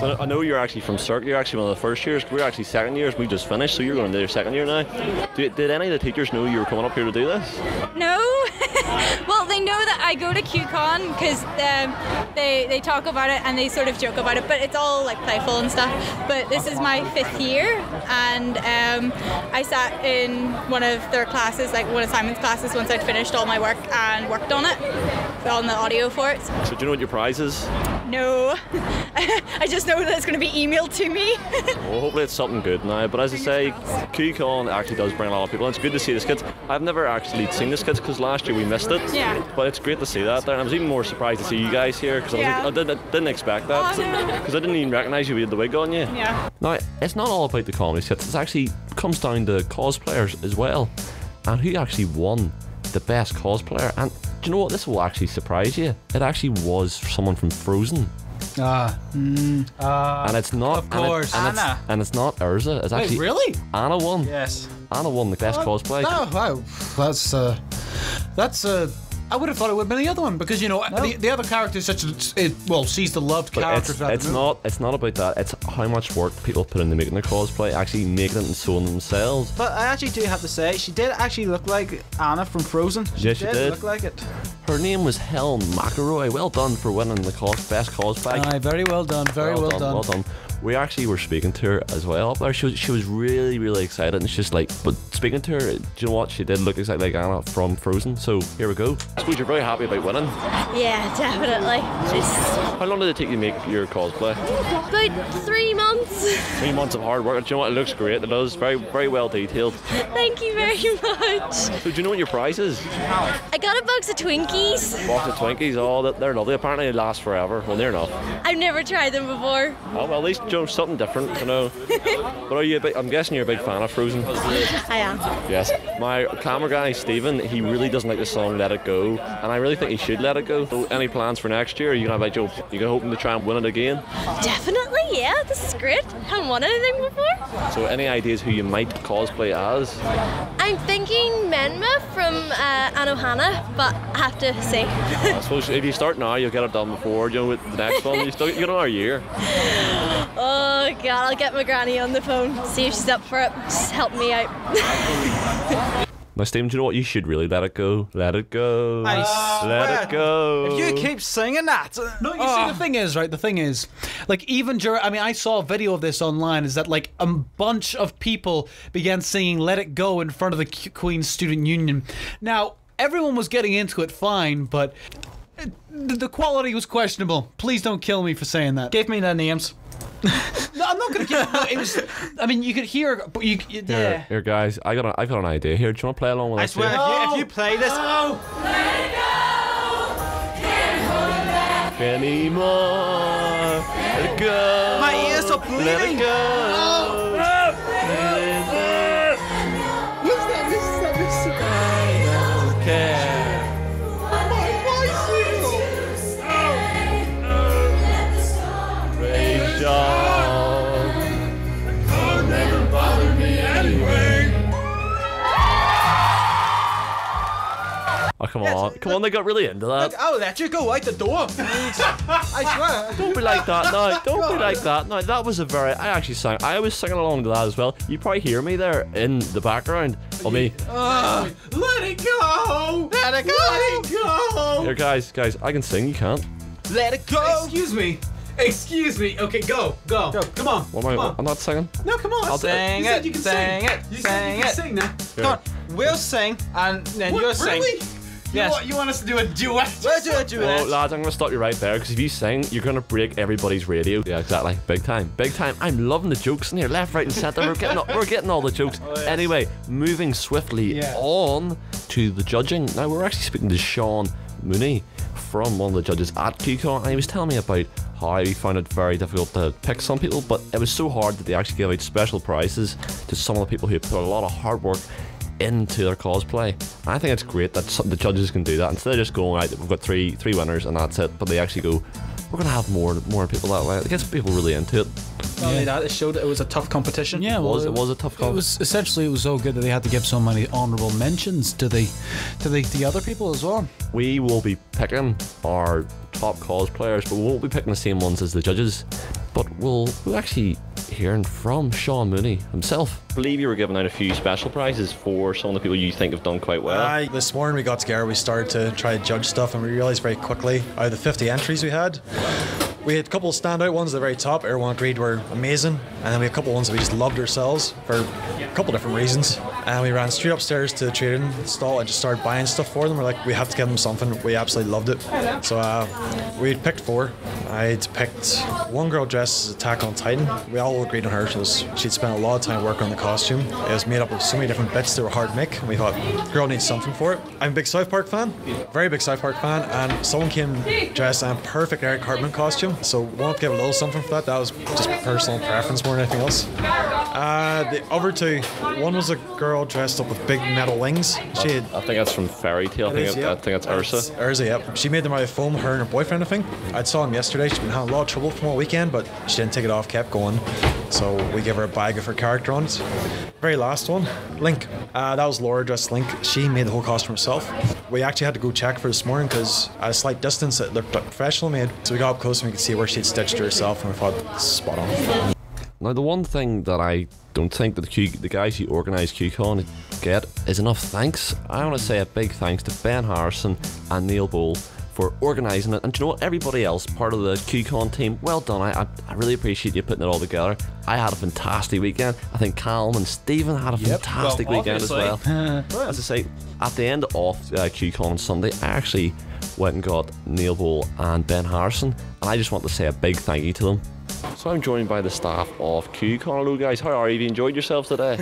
So I know you're actually from Cirque. You're actually one of the first years. We're actually second years. We just finished, so you're going into your second year now. Did any of the teachers know you were coming up here to do this? No. Well, they know that I go to QCon because they talk about it and they sort of joke about it, but it's all like playful and stuff. But this is my 5th year, and I sat in one of their classes, like one of Simon's classes, once I'd finished all my work and worked on it, on the audio for it. So do you know what your prize is? No, I just know that it's going to be emailed to me. Well, hopefully it's something good now. But as I say, QCon actually does bring a lot of people, and it's good to see the skits. I've never actually seen the skits because last year we missed it. Yeah. But it's great to see that there. And I was even more surprised to see you guys here because I didn't expect that because I didn't even recognise you with the wig on you. Yeah. Now, it's not all about the comedy skits. It actually comes down to cosplayers as well, and who actually won the best cosplayer. And do you know what? This will actually surprise you. It actually was someone from Frozen. And it's not, of course, Anna. And it's not Urza. It's actually really? Anna won. Yes. Anna won the best cosplay. Oh, wow. That's I would have thought it would have been the other one because the other character is such she's the loved But character. it's not about that. It's how much work people put into making their cosplay, actually making it and sewing themselves. But I actually do have to say, she did actually look like Anna from Frozen. Yes, she did. Look like it. Her name was Helen McElroy. Well done for winning the best cosplay. Aye, very well done. Very well done. Well done. We actually were speaking to her as well up there. She was really, really excited, and she's like, but speaking to her, do you know what? She did look exactly like Anna from Frozen. So here we go. I suppose you're very happy about winning. Yeah, definitely. How long did it take you to make your cosplay? About 3 months. 3 months of hard work. Do you know what? It looks great. It does. Very, very well detailed. Thank you very much. So do you know what your prize is? I got a box of Twinkies. Box of Twinkies. Oh, they're lovely. Apparently they last forever. Well, they're not. I've never tried them before. Oh, well, at least something different, you know. But are you I'm guessing you're a big fan of Frozen? I am. Yes. My camera guy, Stephen, he really doesn't like the song Let It Go, and I really think he should let it go. So any plans for next year? Are you going to hoping to try and win it again? Definitely, yeah. This is great. Haven't won anything before. So any ideas who you might cosplay as? I'm thinking Menma from Anohana, but I have to see. I suppose if you start now, you'll get it done before, with the next one. You got another year. Oh God, I'll get my granny on the phone, see if she's up for it. Just help me out. Now, Stephen, do you know what? You should really let it go. Let it go. Let it go. If you keep singing that. No, you see, the thing is, like, even during, I saw a video of this online, is that, like, a bunch of people began singing Let It Go in front of the Queen's Student Union. Now, everyone was getting into it fine, but the quality was questionable. Please don't kill me for saying that. Give me their names. No, I'm not going to give it. It was. I mean, you could hear, but yeah. Here, guys. I've got an idea. Here, do you want to play along with us? I swear, if you play this. Let it go. Can't hold it back anymore. Let it go. My ears are bleeding. Let it go. Oh, come on, they got really into that. I'll let you go out the door. I swear. Don't be like that, no. Don't be like that. No, that was I was singing along to that as well. You probably hear me there in the background. Or me. Let it go! Let it go! Let it go! Here, guys, I can sing, you can't. Let it go! Excuse me. Okay, go. Come on. What am I? I'm not singing. No, come on. I'll sing it. You can sing it. You can sing now. Come on. We'll sing, and then you'll sing. Really? Yes. You want us to do a duet? We'll do a duet. Oh, lads, I'm going to stop you right there, because if you sing, you're going to break everybody's radio. Yeah, exactly. Big time. Big time. I'm loving the jokes in here, left, right, and centre. We're getting all the jokes. Oh, yes. Anyway, moving swiftly on to the judging. Now, we're actually speaking to Sean Mooney from one of the judges at QCon, and he was telling me about how he found it very difficult to pick some people, but it was so hard that they actually gave out special prizes to some of the people who put a lot of hard work into their cosplay. And I think it's great that the judges can do that instead of just going out, we've got three winners and that's it, but they actually go, we're gonna have more people that way. It gets people really into it. Not only that, it showed that it was a tough competition. Yeah, well, it was a tough competition. It was so good that they had to give so many honourable mentions to the other people as well. We will be picking our top cosplayers, but we won't be picking the same ones as the judges. But we'll actually hearing from Sean Mooney himself. I believe you were giving out a few special prizes for some of the people you think have done quite well. This morning we got together, we started to try to judge stuff, and we realised very quickly, out of the 50 entries we had a couple of standout ones at the very top, everyone agreed were amazing, and then we had a couple of ones that we just loved ourselves for a couple different reasons. And we ran straight upstairs to the trading stall and just started buying stuff for them. We're like, we have to give them something. We absolutely loved it. So we picked 4. I'd picked one girl dressed as Attack on Titan. We all agreed on her. She'd spent a lot of time working on the costume. It was made up of so many different bits that were hard to make. And we thought, girl needs something for it. I'm a big South Park fan, very big South Park fan, and someone came dressed in a perfect Eric Cartman costume. So wanted to give a little something for that. That was just personal preference more than anything else. The other 2, one was a girl dressed up with big metal wings. I think that's from Fairy Tale. I think that's Ursa. Ursa, yep. She made them out of foam, her and her boyfriend, I think. I saw him yesterday. She's been having a lot of trouble from all weekend, but she didn't take it off, kept going. So we gave her a bag of her character on it. Very last one, Link. That was Laura dressed Link. She made the whole costume herself. We actually had to go check for this morning because at a slight distance it looked professional made. So we got up close and we could see where she'd stitched herself, and we thought, spot on. Now, the one thing that I don't think that the guys who organise QCon get is enough thanks. I want to say a big thanks to Ben Harrison and Neil Bowl for organising it, and do you know what, everybody else part of the QCon team, well done. I really appreciate you putting it all together. I had a fantastic weekend. I think Callum and Stephen had a fantastic weekend as well. As I say, at the end of QCon on Sunday, I actually went and got Neil Bowl and Ben Harrison, and I just want to say a big thank you to them. So I'm joined by the staff of QCon. Hello guys, how are you? Have you enjoyed yourselves today?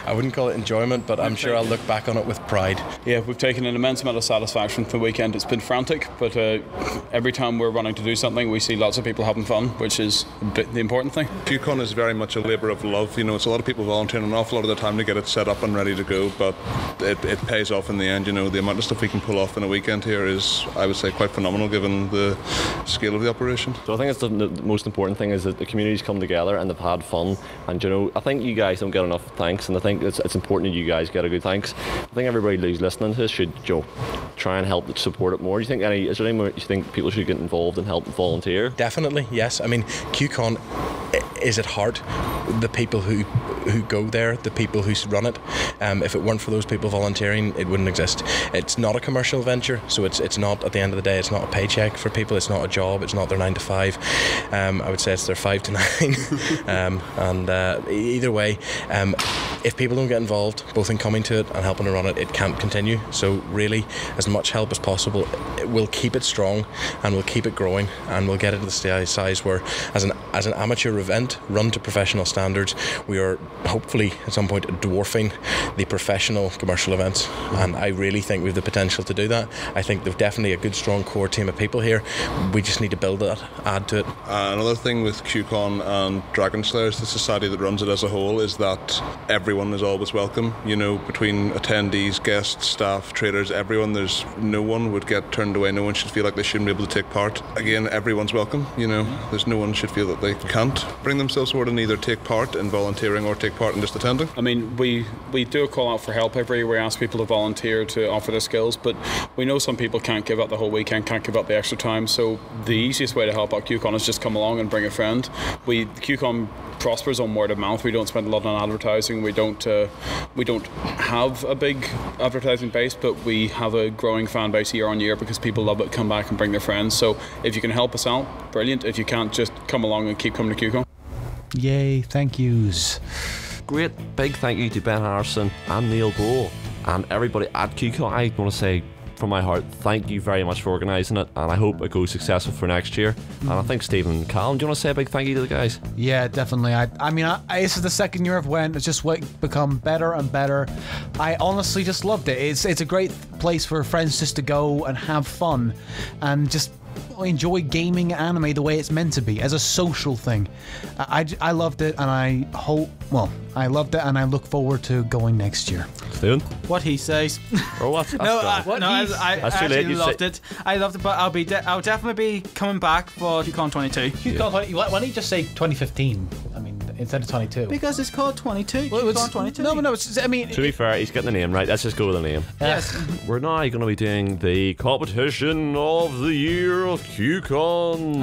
I wouldn't call it enjoyment, but I'm sure I'll look back on it with pride. Yeah, we've taken an immense amount of satisfaction from the weekend. It's been frantic, but every time we're running to do something, we see lots of people having fun, which is the important thing. QCon is very much a labour of love. You know, it's a lot of people volunteering an awful lot of their time to get it set up and ready to go, but it pays off in the end. You know, the amount of stuff we can pull off in a weekend here is, I would say, quite phenomenal given the scale of the operation. So I think it's the most important thing is that the community's come together and they've had fun, and you know, I think you guys don't get enough thanks, and I think it's important that you guys get a good thanks. I think everybody who's listening to this should try and help support it more. Do you think is there any more you think people should get involved and help volunteer? Definitely, yes. I mean, QCon is at heart the people who go there, the people who run it. If it weren't for those people volunteering, it wouldn't exist. It's not a commercial venture, so it's not, at the end of the day, it's not a paycheck for people, it's not a job, it's not their 9 to 5. I would say it's their 5 to 9. Either way, if people don't get involved, both in coming to it and helping to run it, it can't continue. So really, as much help as possible, we'll keep it strong and we'll keep it growing, and we'll get it to the size where, as an amateur event run to professional standards, we are hopefully at some point dwarfing the professional commercial events, and I really think we have the potential to do that. I think there's definitely a good strong core team of people here. We just need to build that, add to it. Another thing with QCon and Dragon Slayers, the society that runs it as a whole, is that everyone is always welcome. You know, between attendees, guests, staff, traders, everyone, there's no one would get turned away. No one should feel like they shouldn't be able to take part. Again, everyone's welcome. You know, there's no one should feel that they can't bring themselves forward and either take part in volunteering or take part in just attending. I mean, we do a call out for help every year. We ask people to volunteer to offer their skills, but we know some people can't give up the whole weekend, can't give up the extra time, so the easiest way to help out QCon is just come along and bring a friend. QCon prospers on word of mouth. We don't spend a lot on advertising. We don't have a big advertising base, but we have a growing fan base year on year because people love it, come back and bring their friends. So if you can help us out, brilliant. If you can't, just come along and keep coming to QCon. Yay, thank yous. Great big thank you to Ben Harrison and Neil Bowl and everybody at QCon. I want to say from my heart, thank you very much for organising it, and I hope it goes successful for next year. And I think Stephen and Callum, do you want to say a big thank you to the guys? Yeah, definitely. I mean, this is the second year I've went. It's just become better and better. I honestly just loved it. It's a great place for friends just to go and have fun and just enjoy gaming anime the way it's meant to be, as a social thing. I loved it, and I loved it, and I look forward to going next year. Stephen? What he says. Or what? I actually loved it. I loved it, but I'll definitely be coming back for QCon 22. QCon 20. Why don't you just say 2015? I mean, instead of 22? Because it's called 22. Well, QCon 22. No, but no. It's, I mean, To be fair, he's getting the name right. Let's just go with the name. Yes. We're now going to be doing the competition of the year of QCon.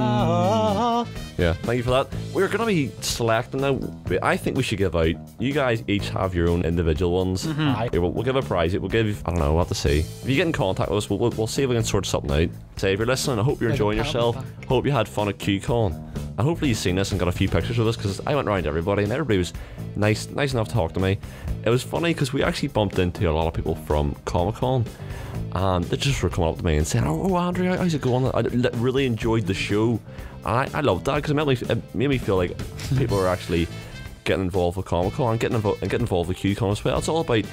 Yeah, thank you for that. We're going to be selecting now. I think we should give out. You guys each have your own individual ones. Here, we'll give a prize. We'll give. I don't know. We'll have to see. If you get in contact with us, we'll see if we can sort something out. Say if you're listening, I hope you're enjoying yourself. Hope you had fun at QCon. And hopefully you've seen this and got a few pictures with us, because I went around to everybody and everybody was nice enough to talk to me. It was funny because we actually bumped into a lot of people from Comic-Con, and they just were coming up to me and saying, "Oh, Andrew, how's it going? I really enjoyed the show." And I loved that because it made me feel like people were actually getting involved with Comic-Con and getting involved with QCon as well. It's all about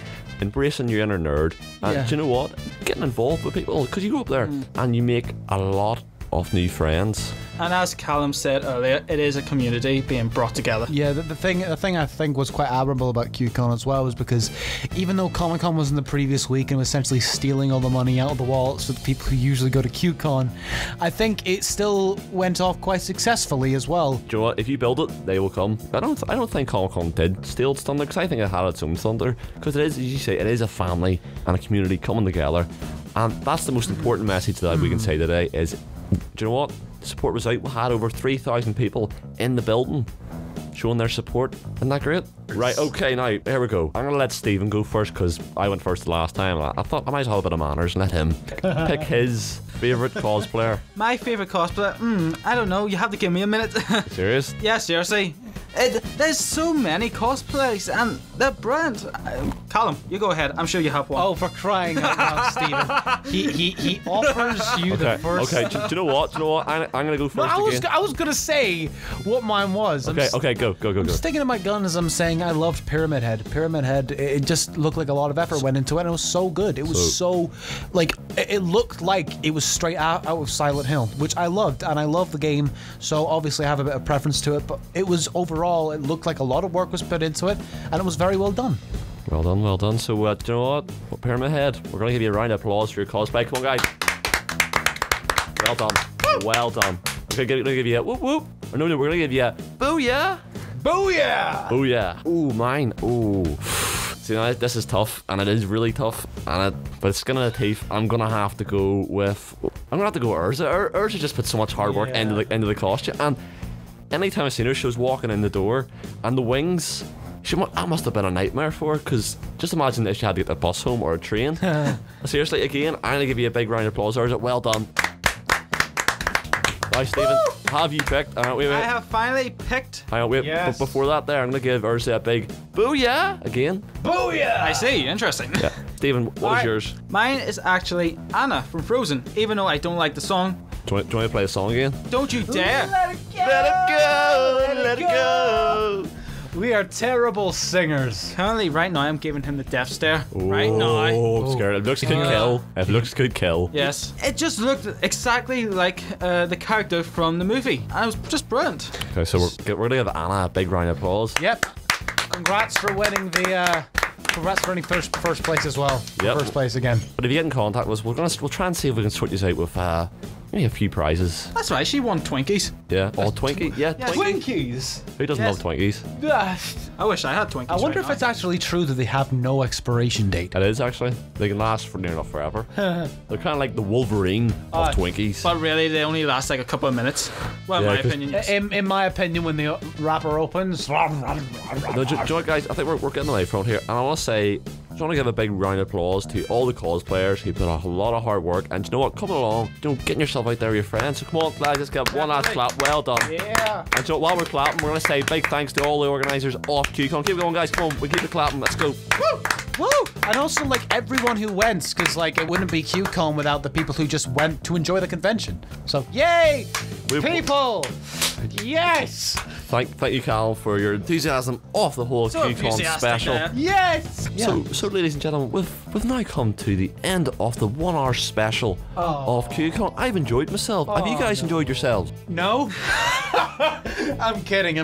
embracing your inner nerd, and do you know what? Getting involved with people, because you go up there and you make a lot of new friends. And as Callum said earlier, it is a community being brought together. Yeah, the thing I think was quite admirable about QCon as well was because even though Comic-Con was in the previous week and was essentially stealing all the money out of the wallets of the people who usually go to QCon, I think it still went off quite successfully as well. Do you know what? If you build it, they will come. I don't think Comic-Con did steal its thunder, because I think it had its own thunder. Because it is, as you say, it is a family and a community coming together, and that's the most important message that we can say today. Is, do you know what? Support was out. We had over 3,000 people in the building showing their support. Isn't that great? Right, okay, now here we go. I'm gonna let Stephen go first because I went first the last time. I thought I might as well have a bit of manners and let him pick his favourite cosplayer. My favourite cosplayer? I don't know. You have to give me a minute. Serious? Yeah, seriously. There's so many cosplays and they're brilliant. Callum, you go ahead. I'm sure you have one. Oh, for crying out loud, Stephen. He offers you the first. Okay, do you know what? I'm gonna go first. I was gonna say what mine was. Okay, go. I'm sticking to my gun as I'm saying I loved Pyramid Head. Pyramid Head, it just looked like a lot of effort went into it, and it was so good. It was so like, it looked like it was straight out of Silent Hill, which I loved, and I love the game, so obviously I have a bit of preference to it, but it was overall, it looked like a lot of work was put into it, and it was very well done. Well done. So, do you know what? Pyramid Head, we're going to give you a round of applause for your cosplay. Come on, guys. Well done. Okay, we're going to give you a whoop whoop. Or no, we're going to give you a booyah. Booyah! Ooh, mine. Ooh. See, now this is tough, and it is really tough, but it's skin of the teeth. I'm going to have to go with Urza. Urza just put so much hard work into the costume, and anytime I've seen her, she was walking in the door, and the wings, that must have been a nightmare for her, because just imagine if she had to get a bus home or a train. Seriously, again, I'm going to give you a big round of applause. Well done. Right, Stephen, have you picked? Wait. I have finally picked. Hang on, wait. Yes. Before that, I'm going to give Ursa a big booyah again. Booyah! I see, interesting. Yeah. Stephen, what is yours? Mine is actually Anna from Frozen, even though I don't like the song. Do you want to play the song again? Don't you dare! Let it go! We are terrible singers. Currently, right now, I'm giving him the death stare. Right now. Oh, I'm scared. It looks could kill. Yes. It just looked exactly like the character from the movie. And it was just brilliant. Okay, so we're going to give Anna a big round of applause. Yep. Congrats for winning the... Congrats for winning first place as well. Yep. First place again. But if you get in contact with us, we'll try and see if we can sort this out with maybe a few prizes. That's right, she won Twinkies. Yeah, Twinkies. Yeah, Twinkies. Who doesn't love Twinkies? I wish I had Twinkies. I wonder if it's actually true that they have no expiration date. It is actually. They can last for near enough forever. They're kind of like the Wolverine of Twinkies. But really, they only last like a couple of minutes. Well, in my opinion. Yes. In my opinion, when the wrapper opens. No, do you know what, guys? I think we're getting away from here, and I want to say, I just want to give a big round of applause to all the cosplayers who put a lot of hard work. And you know what? Coming along, getting yourself out there with your friends. So come on, lads, let's get one last clap. Well done. Yeah. And so while we're clapping, we're going to say big thanks to all the organisers of QCon. Keep going, guys. Come on, we keep the clapping. Let's go. Woo! Woo! And also, like, everyone who went, because, like, it wouldn't be QCon without the people who just went to enjoy the convention. So, yay! People! Yes! Thank you, Cal, for your enthusiasm off the whole QCon special. Yes! So, ladies and gentlemen, we've now come to the end of the 1 hour special of QCon. I've enjoyed myself. Have you guys enjoyed yourselves? No. I'm kidding.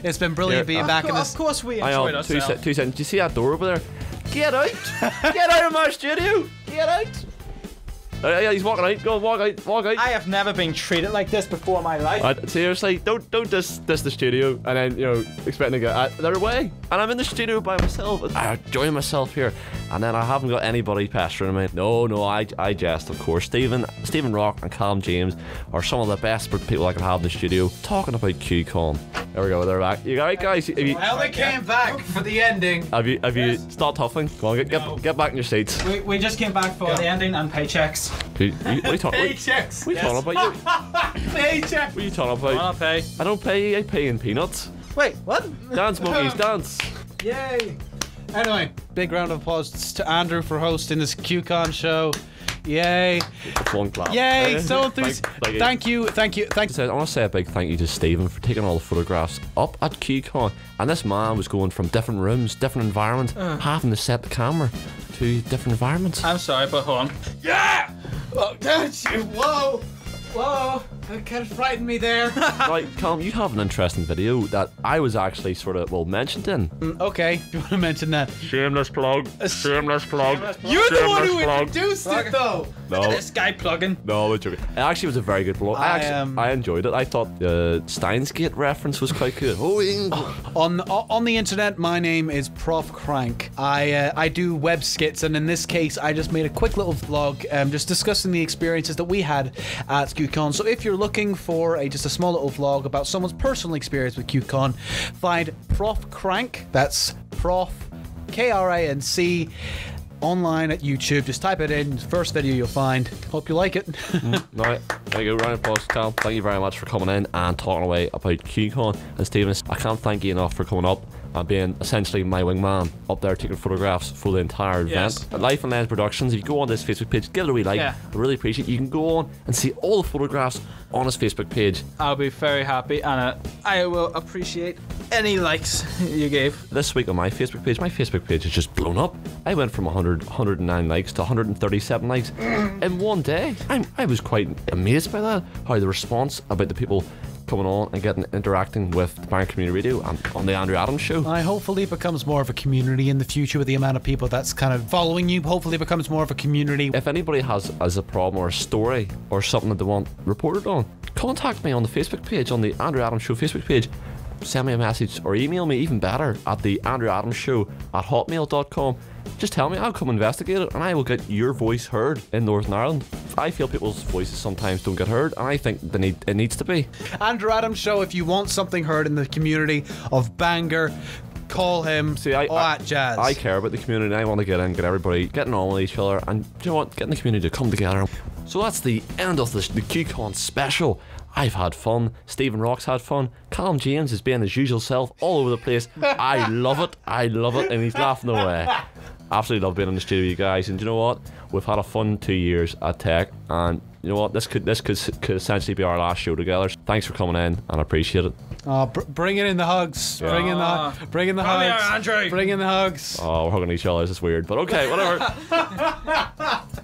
It's been brilliant being back in this. Of course we enjoyed ourselves. 2 seconds. Do you see that door over there? Get out! Get out of my studio! Get out! Yeah, he's walking out. Go on, walk out. I have never been treated like this before in my life. Seriously, don't diss the studio and then expecting to get their way. And I'm in the studio by myself. I'm enjoying myself here, and then I haven't got anybody pestering me. No, I jest, of course. Stephen Rock and Callum James are some of the best people I can have in the studio talking about QCon. There we go, they're back. You alright, guys? Well, they came back for the ending. Have you stopped huffing? Go on, get back in your seats. We just came back for the ending and paychecks. What are you talking about? Paychecks. What are you talking about? Paycheck. What are you talking about? I pay. I don't pay. I pay in peanuts. Wait, what? Dance, monkeys, dance. Yay! Anyway, big round of applause to Andrew for hosting this QCon show. Yay! One clap. Yay! So enthusiastic. Thank you. I want to say a big thank you to Stephen for taking all the photographs up at QCon. And this man was going from different rooms, different environments, having to set the camera to different environments. I'm sorry, but hold on. Yeah! Oh, don't you? Whoa! That kind of frightened me there. Right, Callum, you have an interesting video that I was actually mentioned in. Okay, do you want to mention that? Shameless plug. Shameless plug. You're the one who introduced it, though. No. This guy plugging. No, it's joking. It actually was a very good vlog. I enjoyed it. I thought the Steins Gate reference was quite good. On the internet, my name is Prof Crank. I do web skits, and in this case, I just made a quick little vlog, just discussing the experiences that we had at QCon. So if you're looking for just a small little vlog about someone's personal experience with QCon, find Prof Crank. That's Prof Kranc. Online at YouTube. Just type it in. First video you'll find. Hope you like it. Right, there you go. Round of applause, Cal. Thank you very much for coming in and talking away about QCon. And Stephen, I can't thank you enough for coming up and being essentially my wingman up there taking photographs for the entire event. At Life and Lens Productions, if you go on this Facebook page, give it a wee like. I really appreciate it. You can go on and see all the photographs on his Facebook page. I'll be very happy, and I will appreciate any likes you gave. This week on my Facebook page has just blown up. I went from 109 likes to 137 likes in one day. I was quite amazed by that, how the response about the people coming on and interacting with the Bayern Community Radio and on the Andrew Adams Show. Hopefully it becomes more of a community in the future with the amount of people that's kind of following you. Hopefully it becomes more of a community. If anybody has a problem or a story or something that they want reported on, contact me on the Facebook page, on the Andrew Adams Show Facebook page. Send me a message or email me, even better, at the Andrew Adams Show at hotmail.com. Just tell me, I'll come investigate it, and I will get your voice heard in Northern Ireland. I feel people's voices sometimes don't get heard, and I think it needs to be. Andrew Adams Show, if you want something heard in the community of Bangor, call him. See, at Jazz. I care about the community. I want to get everybody getting on with each other, and you know what, getting the community to come together. So that's the end of the QCon special. I've had fun. Stephen Rock's had fun. Callum James is being his usual self all over the place. I love it, and he's laughing away. Absolutely love being in the studio, you guys. And you know what? We've had a fun 2 years at Tech, and you know what? This could essentially be our last show together. Thanks for coming in, and I appreciate it. Bring in the hugs. Yeah. Bring in the hugs. Here, Andrew. Bring in the hugs. Oh, we're hugging each other. This is weird, but okay, whatever.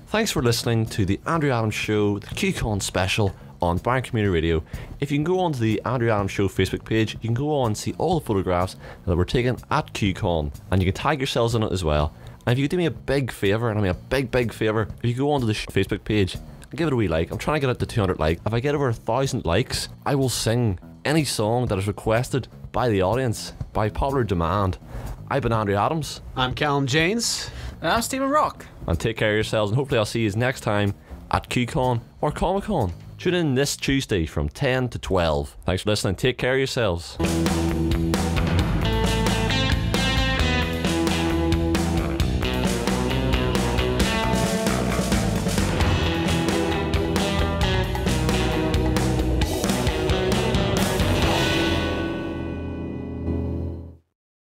Thanks for listening to the Andrew Adams Show, the QCon special on Bayern Community Radio. If you can go on to the Andrew Adams Show Facebook page, you can go on and see all the photographs that were taken at QCon, and you can tag yourselves in it as well. And if you could do me a big favour, and I mean a big favour, if you go on to the Facebook page and give it a wee like. I'm trying to get up to 200 likes. If I get over 1,000 likes, I will sing any song that is requested by the audience, by popular demand. I've been Andrew Adams. I'm Callum James. And I'm Stephen Rock. And take care of yourselves, and hopefully I'll see you next time at QCon or Comic Con. Tune in this Tuesday from 10 to 12. Thanks for listening. Take care of yourselves.